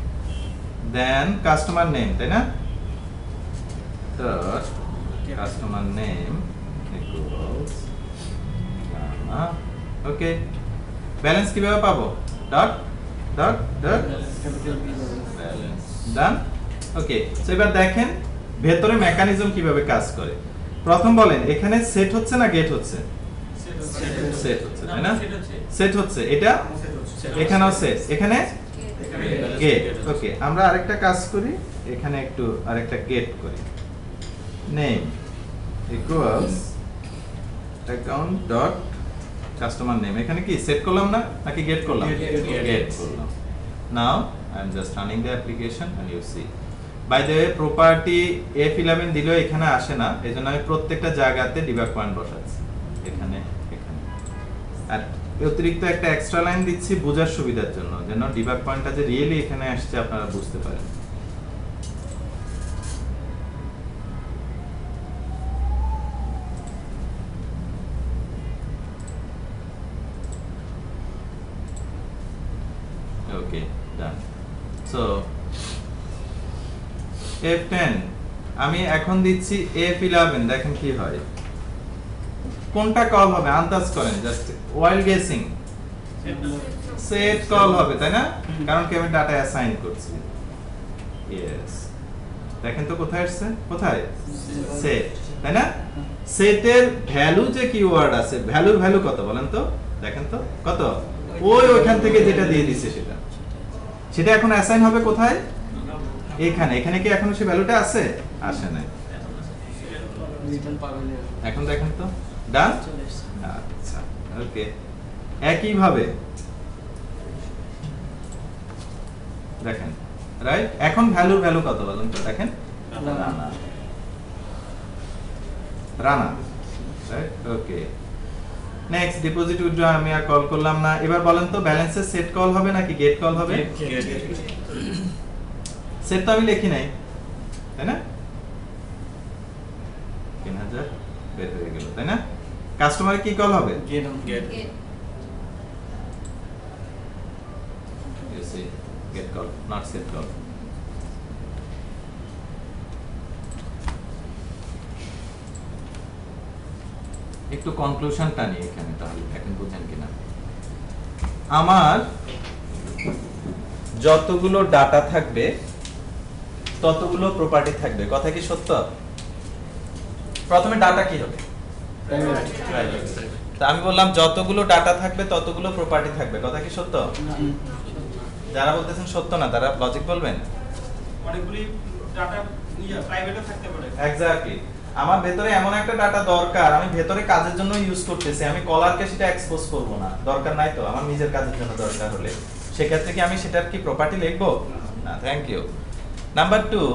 দেন কাস্টমার নেম, তাই না, ডট কাস্টমার নেম ইকুয়ালস, ওকে, ব্যালেন্স কিভাবে পাবো, ডট ডট ডট ব্যালেন্স, ডান। ওকে, সো এবার দেখেন ভেতরে মেকানিজম কিভাবে কাজ করে। প্রথম বলেন, এখানে সেট হচ্ছে না গেট হচ্ছে, সেট হচ্ছে তাই না, সেট হচ্ছে, এটা এখানেও সেট, এখানে গেট। ওকে, আমরা আরেকটা কাজ করি, এখানে একটু আরেকটা গেট করি, name equals account dot customer name. এখানে কি সেট করলাম না নাকি গেট করলাম? গেট করলাম। Now I am just running the application and you see. By the way, property F11 দিলেও এখানে আসে না, এজন্য আমি প্রত্যেকটা জায়গাতে ডিবাগ পয়েন্ট বসাচ্ছি, এখানে এখানে। আর অতিরিক্ত একটা এক্সট্রা লাইন দিচ্ছি বোঝার সুবিধার জন্য, যেন ডিবাগ পয়েন্টটা যে রিয়েলি এখানে আসছে আপনারা বুঝতে পারেন। ওকে, ডান। সো F10 আমি এখন দিচ্ছি F11, দেখেন কি হয়, কোনটা কল হবে আন্দাজ করেন, just wild guessing. Set call হবে তাই না, কারণ কি আমি ডাটা অ্যাসাইন করছি। ইয়েস, দেখেন তো কোথায় আসছে, কোথায় সেট, তাই না? সেটের ভ্যালু যে কিওয়ার্ড আছে, ভ্যালু কত বলেন তো, দেখেন তো কত, ওইখান থেকে যেটা দিয়ে দিছে সেটা এখন অ্যাসাইন হবে কোথায়, এখানে। এখানে কি এখনো সেই ভ্যালুটা আছে? আসে নাই। এখন দেখেন তো, ডান। আচ্ছা, ওকে। একই ভাবে দেখেন, রাইট, এখন ভ্যালু কত বলেন তো, দেখেন রানা, রাইট। ওকে, নেক্সট ডিপোজিট উইথড্র আমি আর কল করলাম না। এবার বলেন তো ব্যালেন্সের সেট কল হবে নাকি গেট কল হবে? সেট তো আমি লিখি নাই, তাই না? 3000 বের হয়ে গেল, তাই না? কাস্টমার কি কল হবে? Get get call, not set call. একটু কনক্লুশন টানি এখানে, তাহলে এখন বুঝেন কিনা। আমার যতগুলো ডাটা থাকবে ততগুলো প্রপার্টি থাকবে, কথা কি সত্য? প্রথমে ডাটা কি হবে? তা আমি বললাম যতগুলো ডাটা থাকবে ততগুলো প্রপার্টি থাকবে, কথা কি সত্য? যারা বলতেছেন সত্য না তারা লজিক বলবেন। অনেকগুলি ডাটা প্রাইভেটে থাকতে পারে। এক্স্যাক্টলি, আমার ভেতরে এমন একটা ডাটা দরকার, আমি ভেতরে কাজের জন্য ইউজ করতেছি, আমি কলারকে সেটা এক্সপোজ করব না, দরকার নাই তো, আমার নিজের কাজের জন্য দরকার হলে সেক্ষেত্রে কি আমি সেটার কি প্রপার্টি লিখবো না? Thank you. নাম্বার 2,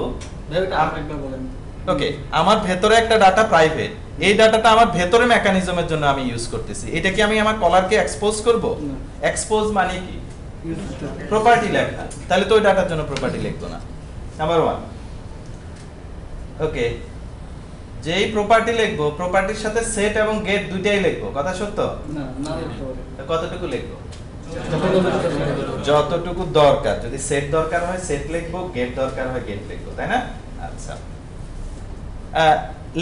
ওকে, আমার ভেতরে একটা ডাটা প্রাইভেট, এই ডাটাটা আমার ভেতরে মেকানিজমের জন্য আমি ইউজ করতেছি, এটা কি আমি আমার কলারকে এক্সপোজ করব? এক্সপোজ মানে কি? প্রপার্টি লেখা, তাহলে তো ওই ডাটার জন্য প্রপার্টি লিখবো না। নাম্বার 1, ওকে, যেই প্রপার্টি লিখবো প্রপার্টির সাথে সেট এবং গেট দুইটাই লিখবো, কথা সত্য? না, কতটুকু লিখবো? যতটুকু দরকার। যদি সেট দরকার হয় সেট লিখবো, গেট দরকার হয় গেট লিখবো, তাই না? আচ্ছা,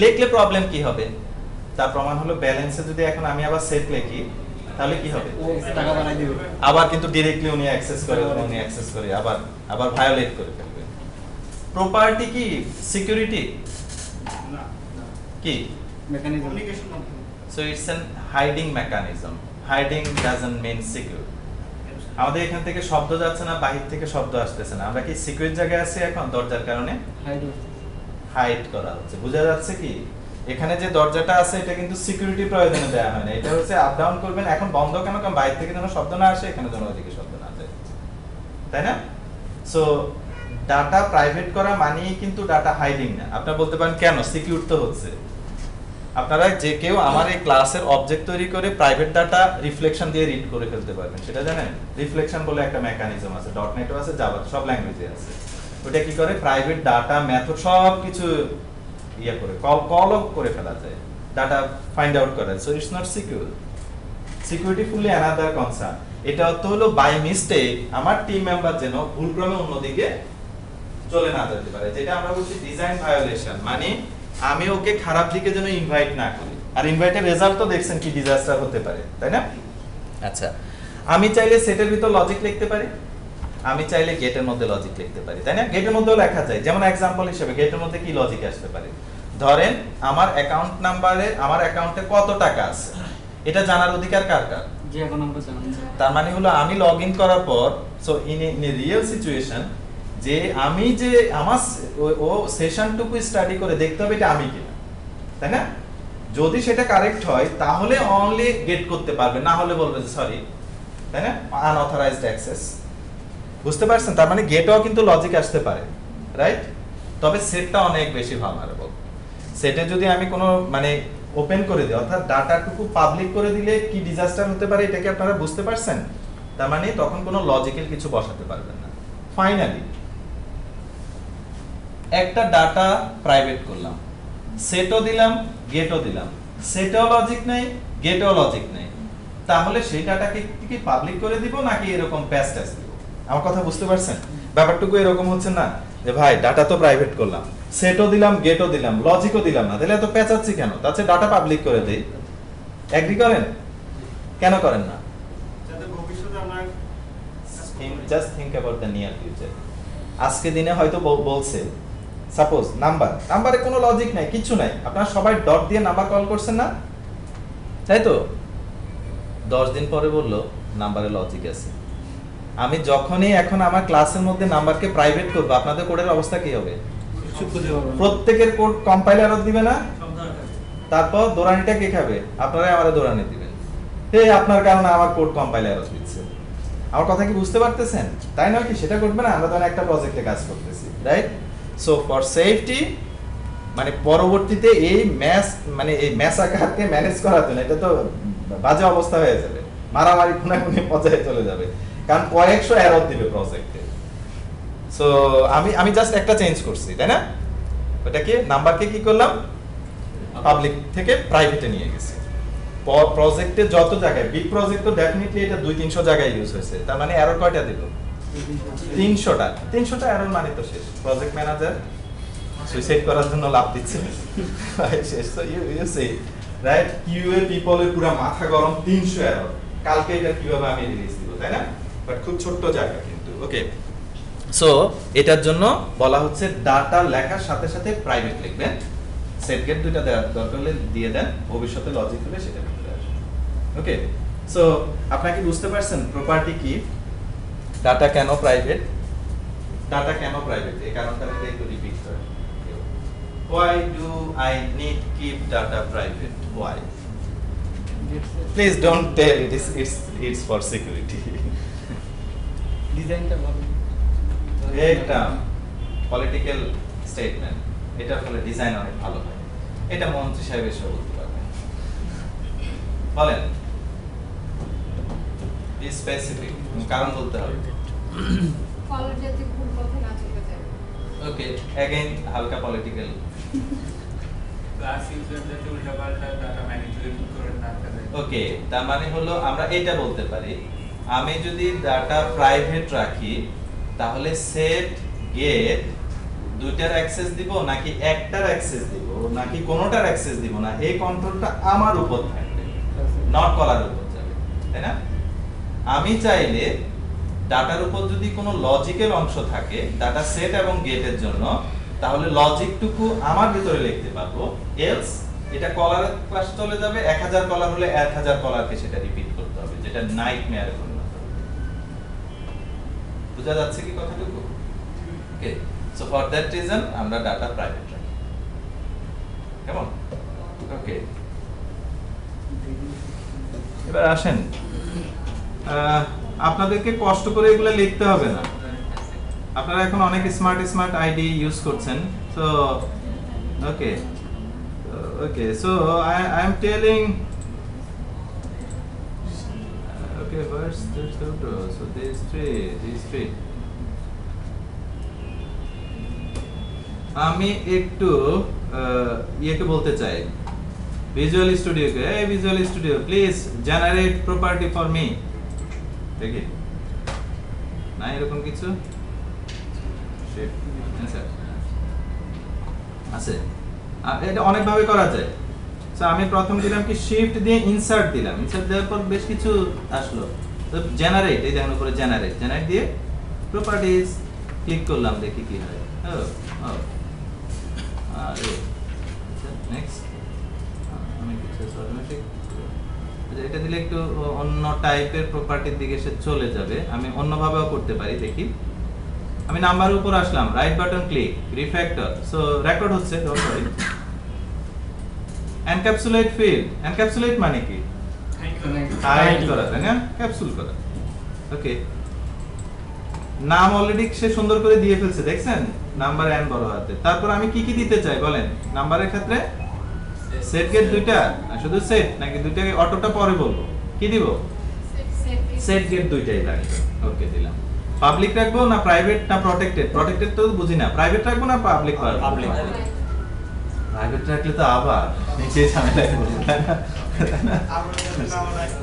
লিখলে প্রবলেম কি হবে? তার প্রমাণ হলো ব্যালেন্সে যদি এখন আমি আবার সেট লিখি তাহলে কি হবে? টাকা বানাই দিবে, আবার কিন্তু ডাইরেক্টলি উনি অ্যাক্সেস করে আবার ভায়োলেট করে ফেলবে। প্রপার্টি কি সিকিউরিটি? না কি মেকানিজম, কমিউনিকেশন মাধ্যম। So it's an hiding mechanism. Hiding doesn't mean secure. আমাদের এখান থেকে শব্দ যাচ্ছে না, বাহির থেকে শব্দ আসতেছে না, আমরা কি সিকিউর জায়গায় আছি এখন? দরজার কারণে হাইড করা হচ্ছে, বোঝা যাচ্ছে কি? এখানে যে দরজাটা আছে এটা কিন্তু সিকিউরিটি প্রয়োজনে দেয়া হয় না, এটা হচ্ছে আপ ডাউন করবেন, এখন বন্ধ কেন? কারণ বাইরে থেকে যেন শব্দ না আসে, এখানে যেন ওইদিকে শব্দ না যায়, তাই না? সো ডাটা প্রাইভেট করা মানেই কিন্তু ডাটা হাইডিং না। আপনারা বলতে পারেন কেন? সিকিউর তো হচ্ছে। আপনারা যে কেউ আমার এই ক্লাসের অবজেক্ট তৈরি করে প্রাইভেট ডাটা রিফ্লেকশন দিয়ে রিড করে ফেলতে পারবেন, সেটা জানেন? রিফ্লেকশন বলে একটা মেকানিজম আছে, .NET-ও আছে, জাভা, সব ল্যাঙ্গুয়েজে আছে। ওটা কি করে? প্রাইভেট ডাটা মেথড সব কিছু ইয়া করে কল করে ফেলা যায়, ডাটা ফাইন্ড আউট করা যায়। So it's not secure. Security fully another concern. এটা অর্থ হলো বাই মিস্টেক আমার টিম মেম্বার যেন ভুলক্রমে অন্যদিকে চলে না যেতে পারে, যেটা আমরা বলছি ডিজাইন ভায়োলেশন। মানে আমি ওকে খারাপ দিকে যেন ইনভাইট না করি, আর ইনভাইটের রেজাল্ট তো দেখছেন কি ডিজাস্টার হতে পারে, তাই না? আচ্ছা, আমি চাইলে সেটের ভিতর লজিক লিখতে পারি, আমি চাইলে গেটের মধ্যে লজিক লিখতে পারি, তাই না? গেটের মধ্যেও লেখা যায়। যেমন এক্সাম্পল হিসেবে গেটের মধ্যে কি লজিক আসতে পারে? ধরেন আমার অ্যাকাউন্ট নাম্বারে, আমার অ্যাকাউন্টে কত টাকা আছে এটা জানার অধিকার কার কার? যে এখন আমরা জানি তার মানে হলো আমি লগ ইন করার পর so in a real situation যে আমি যে আমার ও সেশনটুকু স্টাডি করে দেখতে হবে এটা আমি কিনা, তাই না? যদি সেটা কারেক্ট হয় তাহলে অনলি গেট করতে পারবে, না হলে বলবে যে সরি, তাই না? Unauthorised access. বুঝতে পারছেন? তার মানে গেটও কিন্তু লজিক আসতে পারে, রাইট? তবে সেটটা অনেক বেশি ভালনারেবল। সেটে যদি আমি কোনো মানে ওপেন করে দিই, অর্থাৎ ডাটাটুকু পাবলিক করে দিলে কি ডিজাস্টার হতে পারে এটা কি আপনারা বুঝতে পারছেন? তার মানে তখন কোনো লজিক্যাল কিছু বসাতে পারবেন না। ফাইনালি একটা ডাটা প্রাইভেট করলাম, সেটও দিলাম, গেটও দিলাম, সেটও লজিক নাই, গেটও লজিক নাই, তাহলে সেই ডাটাকে কি পাবলিক করে দিব নাকি এরকম প্যাচ ট্যাচ দিব? আমার কথা বুঝতে পারছেন? ব্যাপারটুকু এরকম হচ্ছে না যে ভাই ডাটা তো প্রাইভেট করলাম, সেটও দিলাম, গেটও দিলাম, লজিকও দিলাম না, তাহলে এত পেঁচাচ্ছি কেন? তার চেয়ে ডাটা পাবলিক করে দেই। এগ্রি করেন? কেন করেন না? যাতে ভবিষ্যতে আমরা just think about the near future. আজকে দিনে হয়তো বলছে সাপোজ নাম্বারে কোনো লজিক নাই, কিছু নাই, আপনারা সবাই ডট দিয়ে নাম্বার কল করছেন না, তাই তো? 10 দিন পরে বললো নাম্বারে লজিক আছে। আমি যখনই এখন আমার ক্লাসের মধ্যে নাম্বারকে প্রাইভেট করব, আপনাদের কোডের অবস্থা কি হবে? প্রত্যেকের কোড কম্পাইলারও দিবে না, তারপর দৌড়ানিটা কে খাবে? আপনারাই আমারে দৌড়ানি দিবেন, হে আপনার কারণে আমার কোড কম্পাইলারও দিচ্ছে। আমার কথা কি বুঝতে পারতেছেন? তাই নয় কি? সেটা করবে না? আমরা তো একটা প্রজেক্টে কাজ করতেছি, রাইট? সো ফর সেফটি মানে পরবর্তীতে এই ম্যাসাকারকে ম্যানেজ করার জন্য এটা তো বাজে অবস্থা হয়ে যাবে, মারামারি খুনাখুনি পর্যায়ে চলে যাবে, কারণ কয়েকশো এরর দিবে প্রজেক্টে। সো আমি জাস্ট একটা চেঞ্জ করছি, তাই না? ওটাকে নাম্বারকে কি করলাম? পাবলিক থেকে প্রাইভেটে নিয়ে গেছি। প্রজেক্টে যত জায়গায়, বিগ প্রজেক্ট তো ডেফিনেটলি এটা 200-300 জায়গায় ইউজ হয়েছে, তার মানে এরর কয়টা দিল? 300টা এরর মানে তো শেষ। প্রজেক্ট ম্যানেজার সুইসাইড করার জন্য লাভ দিচ্ছে, শেষ। তো ইউ সে রাইট, কিউএ পিপলের পুরো মাথা গরম, 300 এরর, কালকে এটা কিভাবে আমি রিলিজ দিব, তাই না? বাট খুব ছোট্ট জায়গা কিন্তু। ওকে, সো এটার জন্য বলা হচ্ছে ডাটা লেখার সাথে সাথে প্রাইভেট লিখবেন, সেট গেট দুইটা দরকার হলে দিয়ে দেন, ভবিষ্যতে লজিক হলে সেটা ভিতরে আসবে। ওকে, সো আপনারা কি বুঝতে পারছেন প্রপার্টি কি, ডাটা কেন প্রাইভেট? ডাটা কেন প্রাইভেট এই কারণটা আমি একটু রিপিট করি। Why do I need keep data private? Why? Please don't tell it is it's for security. ডিজাইনটা ভালো, একটা পলিটিক্যাল স্টেটমেন্ট, এটার ফলে ডিজাইন অনেক ভালো হয়, এটা মন্ত্রী সাহেব এসে বলতে পারবেন। বলেন স্পেসিফিক কারণ বলতে হবে। কলার যাতে ভুল কথা না চলে যায়। ওকে, अगेन হালকা পলিটিক্যাল। ক্লাস ইউজারদের উল্টাপাল্টা ডাটা ম্যানিপুলেট করে না করে। ওকে, তার মানে হলো আমরা এটা বলতে পারি, আমি যদি ডাটা প্রাইভেট রাখি তাহলে সেট গেট দুইটার অ্যাক্সেস দিব নাকি একটার অ্যাক্সেস দিব নাকি কোনোটার অ্যাক্সেস দিব না, এই কন্ট্রোলটা আমার উপর থাকবে, নট কলার উপর যাবে, তাই না? আমি চাইলে ডাটার উপর যদি কোনো লজিক্যাল অংশ থাকে ডাটা সেট এবং গেটের জন্য, তাহলে লজিকটুকু আমার ভিতরে লিখতে পারবো, এলস এটা কলারের পাশে চলে যাবে, 1000 কলার হলে 1000 কলারকে সেটা রিপিট করতে হবে, যেটা নাইটমেয়ারে পরিণত হবে। বুঝা যাচ্ছে কি কথাটুকু? ওকে, সো ফর দ্যাট রিজন আমরা ডাটা প্রাইভেট রাখি, কেমন? ওকে, এবার আসেন, আপনাদেরকে কষ্ট করে এগুলো লিখতে হবে না, আপনারা এখন অনেক স্মার্ট আইডি ইউজ করছেন। So okay, so I am telling, okay, where's this photo? So these three আমি একটু ইয়েকে বলতে চাই, ভিজুয়াল স্টুডিওকে, এই visual studio please generate property for me, দেখি না এরকম কিছু আছে, এটা অনেক ভাবে করা যায়। সো আমি প্রথম দিলাম কি শিফট দিয়ে ইনসার্ট দিলাম, ইনসার্ট দেওয়ার পর বেশ কিছু আসলো, তো জেনারেট, এই দেখুন উপরে জেনারেট দিয়ে প্রপার্টিজ ক্লিক করলাম, দেখি কি হয়। আরে নেক্সট, আমি কিছু অটোমেটিক এটা দিলে একটু অন্য টাইপের প্রপার্টির দিকে সে চলে যাবে। আমি অন্যভাবেও করতে পারি, দেখি। আমি নাম্বারের উপর আসলাম, right button click, refactor. So record হচ্ছে, don't worry. Encapsulate field, encapsulate মানে কি? হাইড করা, তাই না? ক্যাপসুল করা। ওকে, নাম অলরেডি সে সুন্দর করে দিয়ে ফেলছে, দেখছেন? নাম্বার এন বড় হাতে। তারপর আমি কি কি দিতে চাই বলেন? নাম্বারের ক্ষেত্রে সেট গেট দুইটা, না শুধু সেট, নাকি দুইটাকে অটোটা পরে বলবো? কি দিব? সেট গেট দুইটাই লাগবে। ওকে, দিলাম। পাবলিক রাখবো না প্রাইভেট না প্রটেক্টেড? প্রটেক্টেড তো বুঝি না, প্রাইভেট রাখবো না পাবলিক রাখবো? প্রাইভেট রাখলে তো আবার নিচে ঝামেলায় পড়বো, তাই না?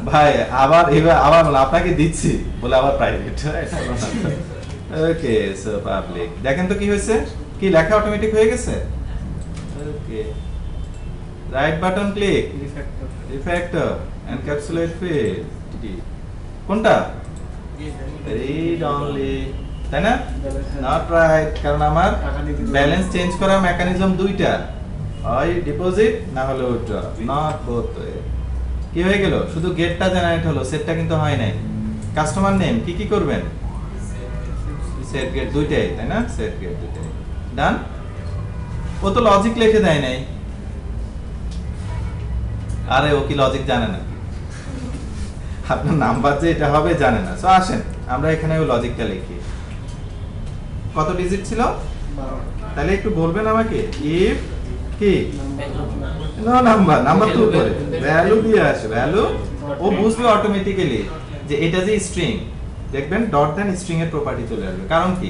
ভাই আবার এবার আবার আপনাকে দিচ্ছি বলে আবার প্রাইভেট। ওকে, সো পাবলিক। দেখেন তো কি হয়েছে, কি লেখা অটোমেটিক হয়ে গেছে। Okay, right button click, refactor, encapsulate field. কোনটা? রিড অনলি, তাই না? নট রাইট, কারণ আমার ব্যালেন্স চেঞ্জ করার মেকানিজম দুইটা, হয় ডিপোজিট না হলে উইথড্র, নট বোথ। কি হয়ে গেল? শুধু গেটটা জেনারেট হলো, সেটটা কিন্তু হয় নাই। কাস্টমার নেম কি কি করবেন? সেট গেট দুইটাই, তাই না? সেট গেট দুইটাই ডান। ও তো লজিক লিখে দেয় নাই। আরে ও কি লজিক জানে না? আপনার নাম্বার যে এটা হবে জানে না। সো আসেন আমরা এখানে ওই লজিকটা লিখি। কত ডিজিট ছিল? তাহলে একটু বলবেন আমাকে, ইফ কি নো নাম্বার, নাম্বার টু করে ভ্যালু দিয়ে আসে, ভ্যালু ও বুঝবে অটোমেটিক্যালি যে এটা যে স্ট্রিং। দেখবেন ডট দেন স্ট্রিং এর প্রপার্টি চলে আসবে। কারণ কি,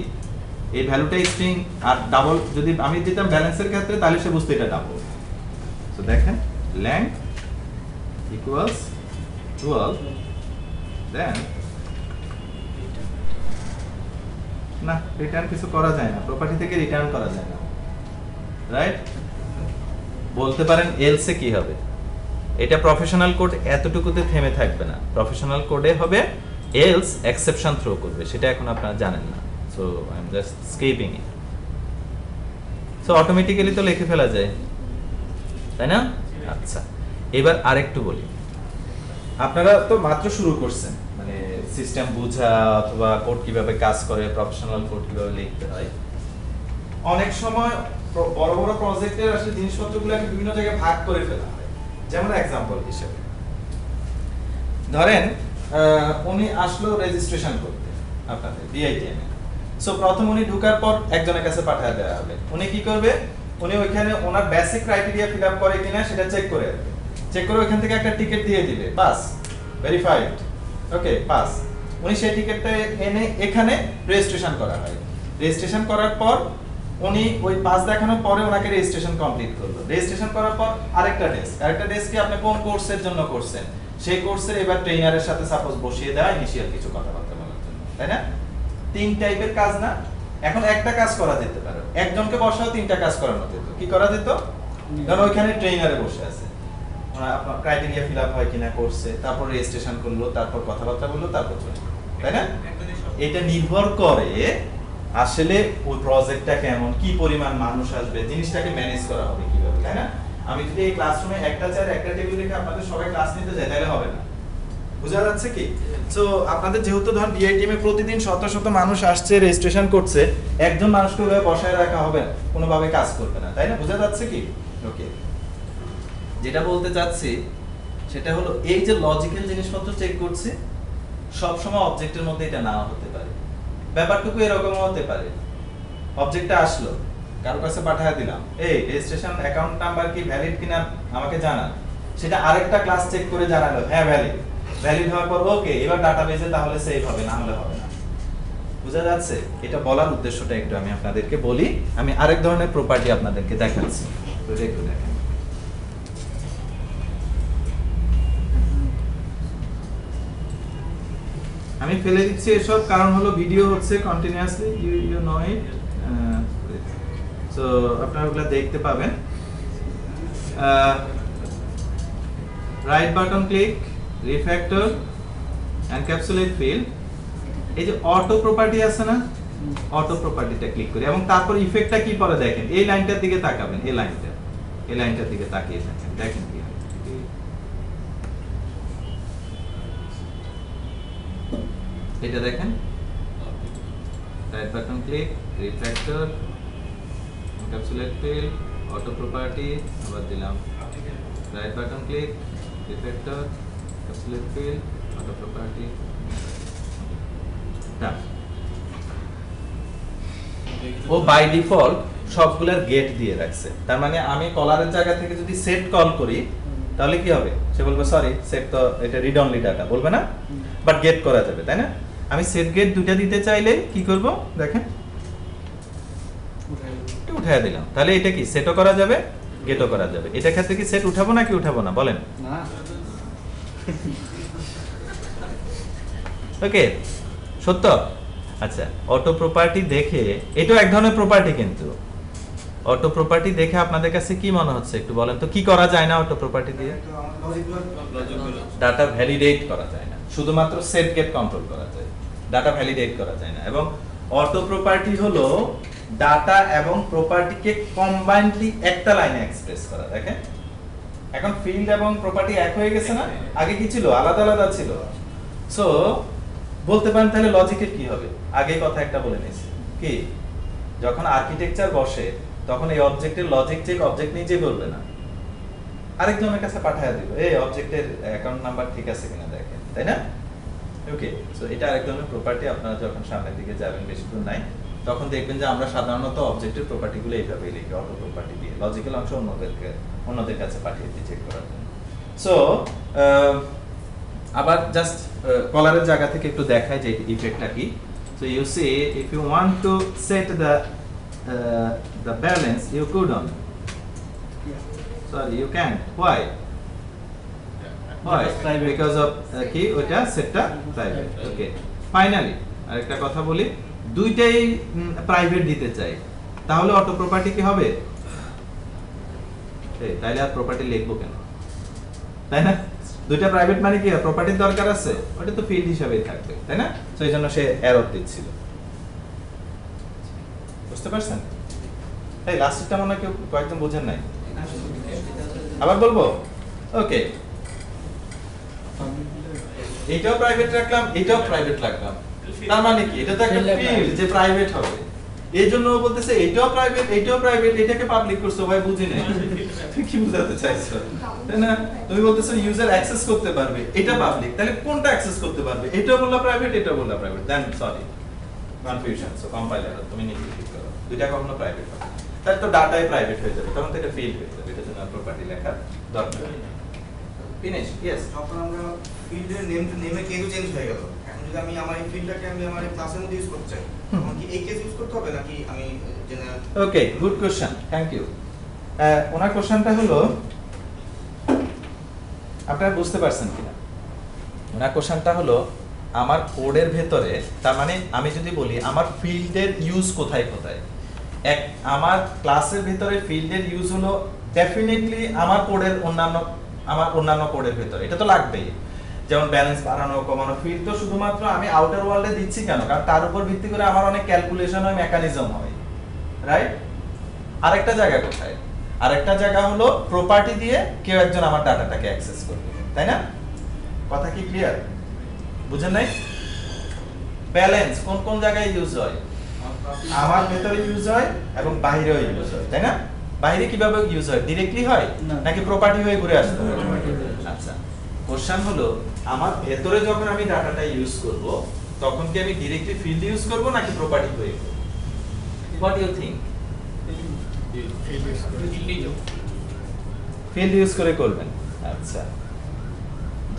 এই ভ্যালুটা স্ট্রিং আর ডাবল যদি আমি দিতাম ব্যালেন্সের ক্ষেত্রে, তাহলে সে বুঝতো এটা ডাবল। সো দেখেন length equals 12, দেন না রিটার্ন কিছু করা যায় না, প্রপার্টি থেকে রিটার্ন করা যায় না, রাইট? বলতে পারেন এলসে কি হবে? এটা প্রফেশনাল কোড এতটুকুতে থেমে থাকবে না, প্রফেশনাল কোডে হবে এলস এক্সেপশন থ্রো করবে, সেটা এখন আপনারা জানেন না। So I am just skipping it. So automatically তো লিখে ফেলা যায়, তাই না? আচ্ছা, এবার আরেকটু বলি। আপনারা তো মাত্র শুরু করছেন, মানে সিস্টেম বোঝা অথবা কোড কিভাবে কাজ করে, প্রফেশনাল কোড কিভাবে লিখতে হয়। অনেক সময় বড় বড় প্রজেক্টের আসলে জিনিসপত্রগুলোকে বিভিন্ন জায়গায় ভাগ করে ফেলা হয়। যেমন এক্সাম্পল হিসেবে ধরেন উনি আসলো রেজিস্ট্রেশন করতে আপনাদের বিআইটিএম এ। সো প্রথম উনি ঢোকার পর একজনের কাছে পাঠিয়ে দেওয়া হবে। উনি কি করবে? উনি ওইখানে ওনার বেসিক ক্রাইটেরিয়া ফিল আপ করে কিনা সেটা চেক করে আসবে। চেক করে ওইখান থেকে একটা টিকিট দিয়ে দিবে, পাস, ভেরিফাইড, ওকে পাস। উনি সেই টিকিটটা এনে এখানে রেজিস্ট্রেশন করা হয়। রেজিস্ট্রেশন করার পর উনি ওই পাস দেখানোর পরে ওনাকে রেজিস্ট্রেশন কমপ্লিট করলো। রেজিস্ট্রেশন করার পর আরেকটা ডেস্কে আপনি কোন কোর্সের জন্য করছেন, সেই কোর্সের এবার ট্রেনারের সাথে সাপোজ বসিয়ে দেওয়া ইনিশিয়াল কিছু কথাবার্তা বলার জন্য, তাই না? তিন টাইপের কাজ না? এখন একটা কাজ করা যেতে পারে, একজনকে বসাও তিনটা কাজ করানো যেত। কি করা যেত? কারণ ওইখানে ট্রেনারে বসে আছে, আপনার ক্রাইটেরিয়া ফিল আপ হয় কিনা করছে, তারপর রেজিস্ট্রেশন করলো, তারপর কথাবার্তা বললো, তারপর চলে, তাই না? এটা নির্ভর করে আসলে ওই প্রজেক্টটা কেমন, কি পরিমাণ মানুষ আসবে, জিনিসটাকে ম্যানেজ করা হবে কিভাবে, তাই না? আমি যদি এই ক্লাসরুমে একটা চেয়ার একটা টেবিল রেখে আপনাদের সবাই ক্লাস নিতে যাই তাহলে হবে না। বুঝা যাচ্ছে কি? সো আপনাদের যেহেতু ধরুন বিআইটিএম এ প্রতিদিন শত শত মানুষ আসছে, রেজিস্ট্রেশন করছে, একজন মানুষকে ওইভাবে বসায় রাখা হবে না, কোনোভাবে কাজ করবে না, তাই না? বুঝা যাচ্ছে কি? ওকে, যেটা বলতে চাচ্ছি সেটা হলো এই যে লজিক্যাল জিনিসপত্র চেক করছি, সব সময় অবজেক্টের মধ্যে এটা নাও হতে পারে। ব্যাপারটুকু এরকম হতে পারে, অবজেক্টটা আসলো, কারো কাছে পাঠিয়ে দিলাম, এই রেজিস্ট্রেশন অ্যাকাউন্ট নাম্বার কি ভ্যালিড কিনা আমাকে জানান। সেটা আরেকটা ক্লাস চেক করে জানালো হ্যাঁ ভ্যালিড, ভ্যালিড হওয়ার পর ওকে, এবার ডাটাবেজে তাহলে সেভ হবে, না হলে হবে না। বুঝা যাচ্ছে? এটা বলার উদ্দেশ্যটা একটু আমি আপনাদেরকে বলি। আমি আরেক ধরনের প্রপার্টি আপনাদেরকে দেখাচ্ছি, তো একটু দেখেন। আমি ফেলে দিচ্ছি এসব, কারণ হলো ভিডিও হচ্ছে continuously, you know it. So আপনারা ওগুলা দেখতে পাবেন। Right button click, refactor, encapsulate field. এই যে অটো প্রপার্টি আছে না, অটো প্রপার্টিটা ক্লিক করি এবং তারপর ইফেক্টটা কি পরে দেখেন, এই লাইনটার দিকে তাকাবেন, এই লাইনটার দিকে তাকিয়ে থাকেন, দেখেন কি হয়। এটা দেখেন, right button click, reflector, encapsulate field, auto property, আবার দিলাম right button click, reflector, encapsulate field, auto property, done. ও বাই ডিফল্ট সবগুলোর গেট দিয়ে রাখছে, তার মানে আমি কলারের জায়গা থেকে যদি সেট কল করি তাহলে কি হবে, সে বলবে সরি সেট তো এটা রিড অনলি ডাটা, বলবে না, বাট গেট করা যাবে, তাই না? আমি সেট গেট দুটো দিতে চাইলে কি করব দেখেন, উঠায় দিলাম, তাহলে এটা কি সেটও করা যাবে গেটও করা যাবে। এটা ক্ষেত্রে কি সেট উঠাবো নাকি উঠাবো না বলেন? না ওকে, সত্য। আচ্ছা, অটো প্রপার্টি দেখে, এটাও এক ধরনের প্রপার্টি, কিন্তু অটো প্রপার্টি দেখে আপনাদের কাছে কি মনে হচ্ছে একটু বলেন তো, কি করা যায় না অটো প্রপার্টি দিয়ে? ডাটা ভ্যালিডেট করা যায় না, শুধুমাত্র সেট গেট কন্ট্রোল করা যায়, ডাটা ভ্যালিডেট করা যায় না। এবং অটো প্রপার্টি হলো ডাটা এবং প্রপার্টিকে কম্বাইন্ডলি একটা লাইনে এক্সপ্রেস করা। দেখেন এখন ফিল্ড এবং প্রপার্টি এক হয়ে গেছে না, আগে কি ছিল আলাদা আলাদা ছিল। সো বলতে পারেন তাহলে লজিকের কি হবে, আগে কথা একটা বলে নিয়েছি কি, যখন আর্কিটেকচার বসে তখন এই অবজেক্টের লজিক চেক অবজেক্ট নিজে বলবে না, আরেকজনের কাছে পাঠিয়ে দিব, এই অবজেক্টের অ্যাকাউন্ট নাম্বার ঠিক আছে কিনা দেখেন, তাই না? ওকে, সো এটা আরেক ধরনের প্রপার্টি। আপনারা যখন সামনের দিকে যাবেন, বেশি দূর নাই, তখন দেখবেন যে আমরা সাধারণত অবজেক্টের প্রপার্টিগুলো এইভাবেই লিখি, অটো প্রপার্টি দিয়ে, লজিক্যাল অংশ অন্যদের কাছে পাঠিয়ে দিই চেক করার জন্য। সো আবার জাস্ট কলারের জায়গা থেকে একটু দেখাই যে ইফেক্টটা কি। So you see if you want to set the balance you couldn't, sorry you can't, why because of কি ওটা সেটটা প্রাইভেট। ওকে, ফাইনালি আরেকটা কথা বলি, দুইটাই প্রাইভেট দিতে চাই, তাহলে অটো প্রপার্টি কি হবে? তাইলে আর প্রপার্টি লিখবো কেন, তাই না? দুইটা প্রাইভেট মানে কি প্রপার্টির দরকার আছে, ওটা তো ফিল্ড হিসাবেই থাকবে, তাই না? সো এই জন্য সে এরর দিচ্ছিল, বুঝতে পারছেন? এই লাস্টটা মনে হয় কেউ কয়েকজন বোঝেন নাই, আবার বলবো? ওকে, এইটাও প্রাইভেট রাখলাম, এটাও প্রাইভেট রাখলাম, তার মানে কি এটা তো একটা ফিল্ড যে প্রাইভেট হবে, এই জন্য ও বলতেছে এইটাও প্রাইভেট এইটাও প্রাইভেট, এটাকে পাবলিক করছো, ভাই বুঝি নাই তুমি কি বোঝাতে চাইছো, তাই না? তুমি বলতেছো ইউজার অ্যাক্সেস করতে পারবে, এটা পাবলিক, তাহলে কোনটা অ্যাক্সেস করতে পারবে? এটাও বললা প্রাইভেট এটাও বললা প্রাইভেট, দেন সরি কনফিউশন। সো কম্পাইলার তুমি নিজে ঠিক করো, দুইটা কখনো প্রাইভেট হবে, তাহলে তো ডাটাই প্রাইভেট হয়ে যাবে, তখন তো এটা ফিল্ড হয়ে যাবে, এটার জন্য প্রপার্টি লেখার দরকার নেই। ফিনিশ? ইয়েস। যখন আমরা ফিল্ডের নেমে কেসও চেঞ্জ হয়ে গেল, এখন যদি আমি আমার এই ফিল্ডটাকে আমি আমার ক্লাসের মধ্যে ইউজ করতে চাই, তখন কি এই কেস ইউজ করতে হবে নাকি আমি general? Okay, good question, thank you. ওনার কোশ্চেনটা হলো, আপনারা বুঝতে পারছেন কিনা, ওনার কোশ্চেনটা হলো আমার কোডের ভেতরে, তার মানে আমি যদি বলি আমার ফিল্ডের ইউজ কোথায় কোথায়, আমার ক্লাসের ভিতরে ফিল্ডের ইউজ হলো ডেফিনেটলি আমার কোডের অন্যান্য কোডের ভিতরে, এটা তো লাগবেই, যেমন ব্যালেন্স বাড়ানো কমানো, ফিল্ড তো শুধুমাত্র আমি আউটার ওয়ার্ল্ডে দিচ্ছি কেন, কারণ তার উপর ভিত্তি করে আমার অনেক ক্যালকুলেশন হয়, মেকানিজম হয়, রাইট? আরেকটা জায়গা কোথায়, আরেকটা জায়গা হলো প্রপার্টি দিয়ে কেউ একজন আমার ডাটাটাকে অ্যাক্সেস করবে, তাই না? কথা কি ক্লিয়ার? বুঝেন নাই? ব্যালেন্স কোন কোন জায়গায় ইউজ হয়? আমার ভেতরে ইউজ হয় এবং বাইরেও ইউজ হয়, তাই না? বাইরে কিভাবে ইউজ হয়, ডাইরেক্টলি হয় নাকি প্রপার্টি হয়ে ঘুরে আসতে হয়? আচ্ছা, কোশ্চেন হলো আমার ভেতরে যখন আমি ডাটাটা ইউজ করব, তখন কি আমি ডাইরেক্টলি ফিল্ড ইউজ করব নাকি প্রপার্টি হয়ে করব? What you think? Field use করে করবেন। আচ্ছা,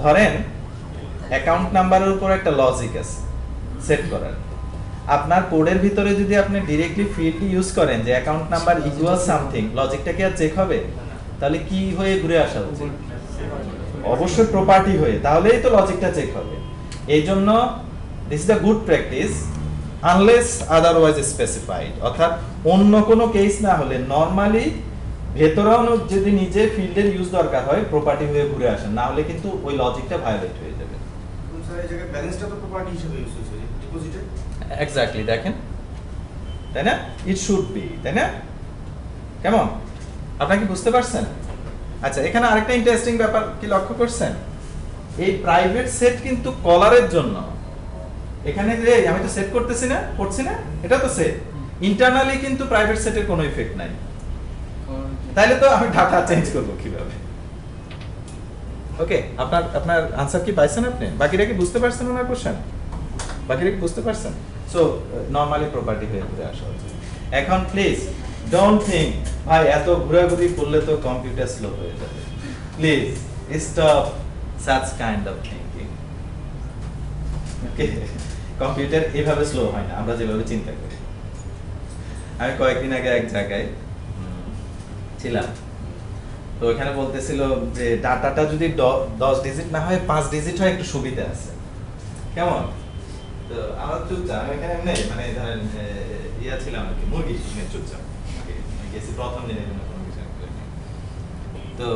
ধরেন অ্যাকাউন্ট নাম্বারের উপর একটা লজিক আছে সেট করার, আপনার কোডের ভিতরে যদি আপনি ডাইরেক্টলি ফিল্ড ইউজ করেন যে অ্যাকাউন্ট নাম্বার ইকুয়াল সামথিং, লজিকটা কি আর চেক হবে? তাহলে কি হয়ে ঘুরে আসা উচিত? অবশ্যই প্রপার্টি হয়ে, তাহলেই তো লজিকটা চেক হবে। এই জন্য this is a good practice unless otherwise specified, অর্থাৎ অন্য কোনো কেস না হলে নরমালি ভেতরেও যদি নিজে ফিল্ডের ইউজ দরকার হয় প্রপার্টি হয়ে ঘুরে আসেন, না হলে কিন্তু ওই লজিকটা ভায়োলেট হয়ে যাবে। স্যার এই জায়গায় ব্যালেন্সটা তো প্রপার্টি হিসেবে ইউজ হচ্ছে ডিপোজিটে। এক্স্যাক্টলি, দেখেন, তাই না? ইট শুড বি, তাই না? কেমন, আপনারা কি বুঝতে পারছেন? আচ্ছা, এখানে আরেকটা ইন্টারেস্টিং ব্যাপার কি লক্ষ্য করছেন, এই প্রাইভেট সেট কিন্তু কলারের জন্য এখানে যে আমি তো সেট করতেছি না, করছি না, এটা তো সেট। ইন্টারনালি কিন্তু প্রাইভেট সেটের কোনো ইফেক্ট নাই। তাহলে তো আমি ডাটা চেঞ্জ করব কিভাবে? ওকে, আপনার আনসার কি পাইছেন আপনি? বাকিটা কি বুঝতে পারছেন ওনার কোশ্চেন? বাকিটা কি বুঝতে পারছেন? সো নরমালি প্রপার্টি হয়ে ঘুরে আসা উচিত। এখন প্লিজ ডোন্ট থিঙ্ক ভাই এত ঘোরাঘুরি করলে তো কম্পিউটার স্লো হয়ে যাবে। Please stop such kind of thinking. Okay, computer এভাবে স্লো হয় না আমরা যেভাবে চিন্তা করি। আমি কয়েকদিন আগে এক জায়গায় ছিলাম, তো ওখানে বলতেছিল যে ডাটাটা যদি 10 ডিজিট না হয় 5 ডিজিট হয় একটু সুবিধা আছে। কেমন? তো আমার চুপচাপ, আমি এখানে এমনি মানে ধরেন ইয়া ছিলাম আর কি, মুরগি শুনে চুপচাপ গেছি প্রথম দিনের জন্য কোনো কিছু করিনি। তো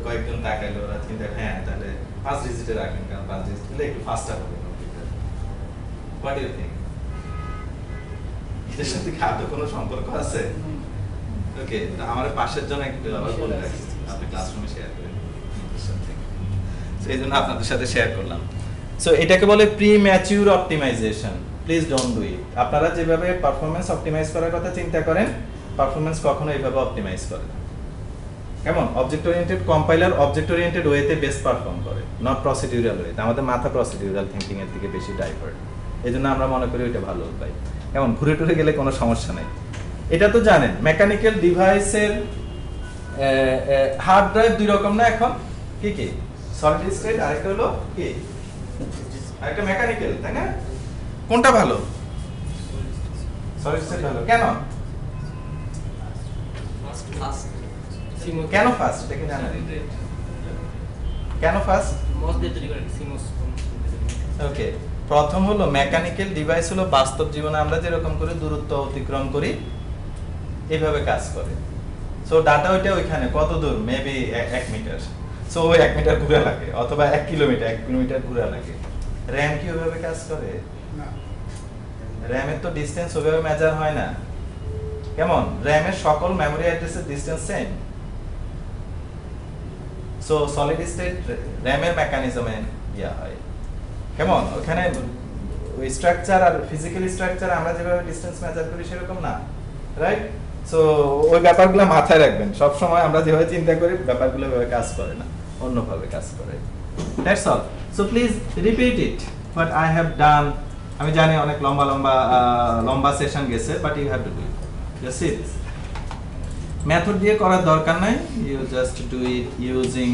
কয়েকজন তাকাইলো, ওরা চিন্তা হ্যাঁ তাহলে 5 ডিজিটে রাখেন, কারণ 5 ডিজিট হলে একটু ফাস্টার হবে computer. What do you think? এটার সাথে কি আদৌ কোনো সম্পর্ক আছে? ওকে, আমার পাশের জন একটু আবার বলে রাখছি, আপনি ক্লাসরুমে শেয়ার করেন। সো এই জন্য আপনাদের সাথে শেয়ার করলাম। সো এটাকে বলে premature optimisation. Please don't do it. আপনারা যেভাবে পারফরম্যান্স অপটিমাইজ করার কথা চিন্তা করেন, পারফরম্যান্স কখনো এইভাবে অপটিমাইজ করে না। কেমন? Object oriented compiler object oriented ওয়েতে বেস্ট পারফর্ম করে, নট প্রসিডিউরাল ওয়েতে। আমাদের মাথা প্রসিডিউরাল থিংকিং এর দিকে বেশি ডাইভার্ট, এই জন্য আমরা মনে করি ওইটা ভালো উপায়। কেমন? ঘুরে টুরে গেলে কোনো সমস্যা নেই। এটা তো জানেন মেকানিক্যাল ডিভাইসের হার্ড ড্রাইভ দুই রকম না এখন? কি কি? সলিড স্টেট, আরেকটা হলো কি? আরেকটা মেকানিক্যাল, তাই না? কোনটা ভালো? সলিড স্টেট ভালো। কেন? কেন ফাস্ট? এটা কি জানেন? কেন ফাস্ট? ওকে, প্রথম হলো মেকানিক্যাল ডিভাইস হলো বাস্তব জীবনে আমরা যেরকম করে দূরত্ব অতিক্রম করি এইভাবে কাজ করে। সো ডাটা ওইটা ওইখানে কত দূর, মেবি 1 মিটার, সো ওই 1 মিটার ঘুরে লাগে, অথবা 1 কিলোমিটার ঘুরে লাগে। র্যাম কি ওইভাবে কাজ করে? না, র্যামের তো ডিসটেন্স ওইভাবে মেজার হয় না। কেমন? র্যামের সকল মেমোরি অ্যাড্রেসের distance same. So solid state র্যামের মেকানিজমে ইয়া হয়। কেমন? ওখানে ওই স্ট্রাকচার আর ফিজিক্যাল স্ট্রাকচার আমরা যেভাবে ডিসটেন্স মেজার করি সেরকম না, রাইট? সো ওই ব্যাপারগুলো মাথায় রাখবেন। সব সময় আমরা যেভাবে চিন্তা করি ব্যাপারগুলো ওইভাবে কাজ করে না, অন্যভাবে কাজ করে। That's all. So please repeat it what I have done. আমি জানি অনেক লম্বা সেশন গেছে, but you have to do it. Just see this. Method দিয়ে করার দরকার নাই, you just do it using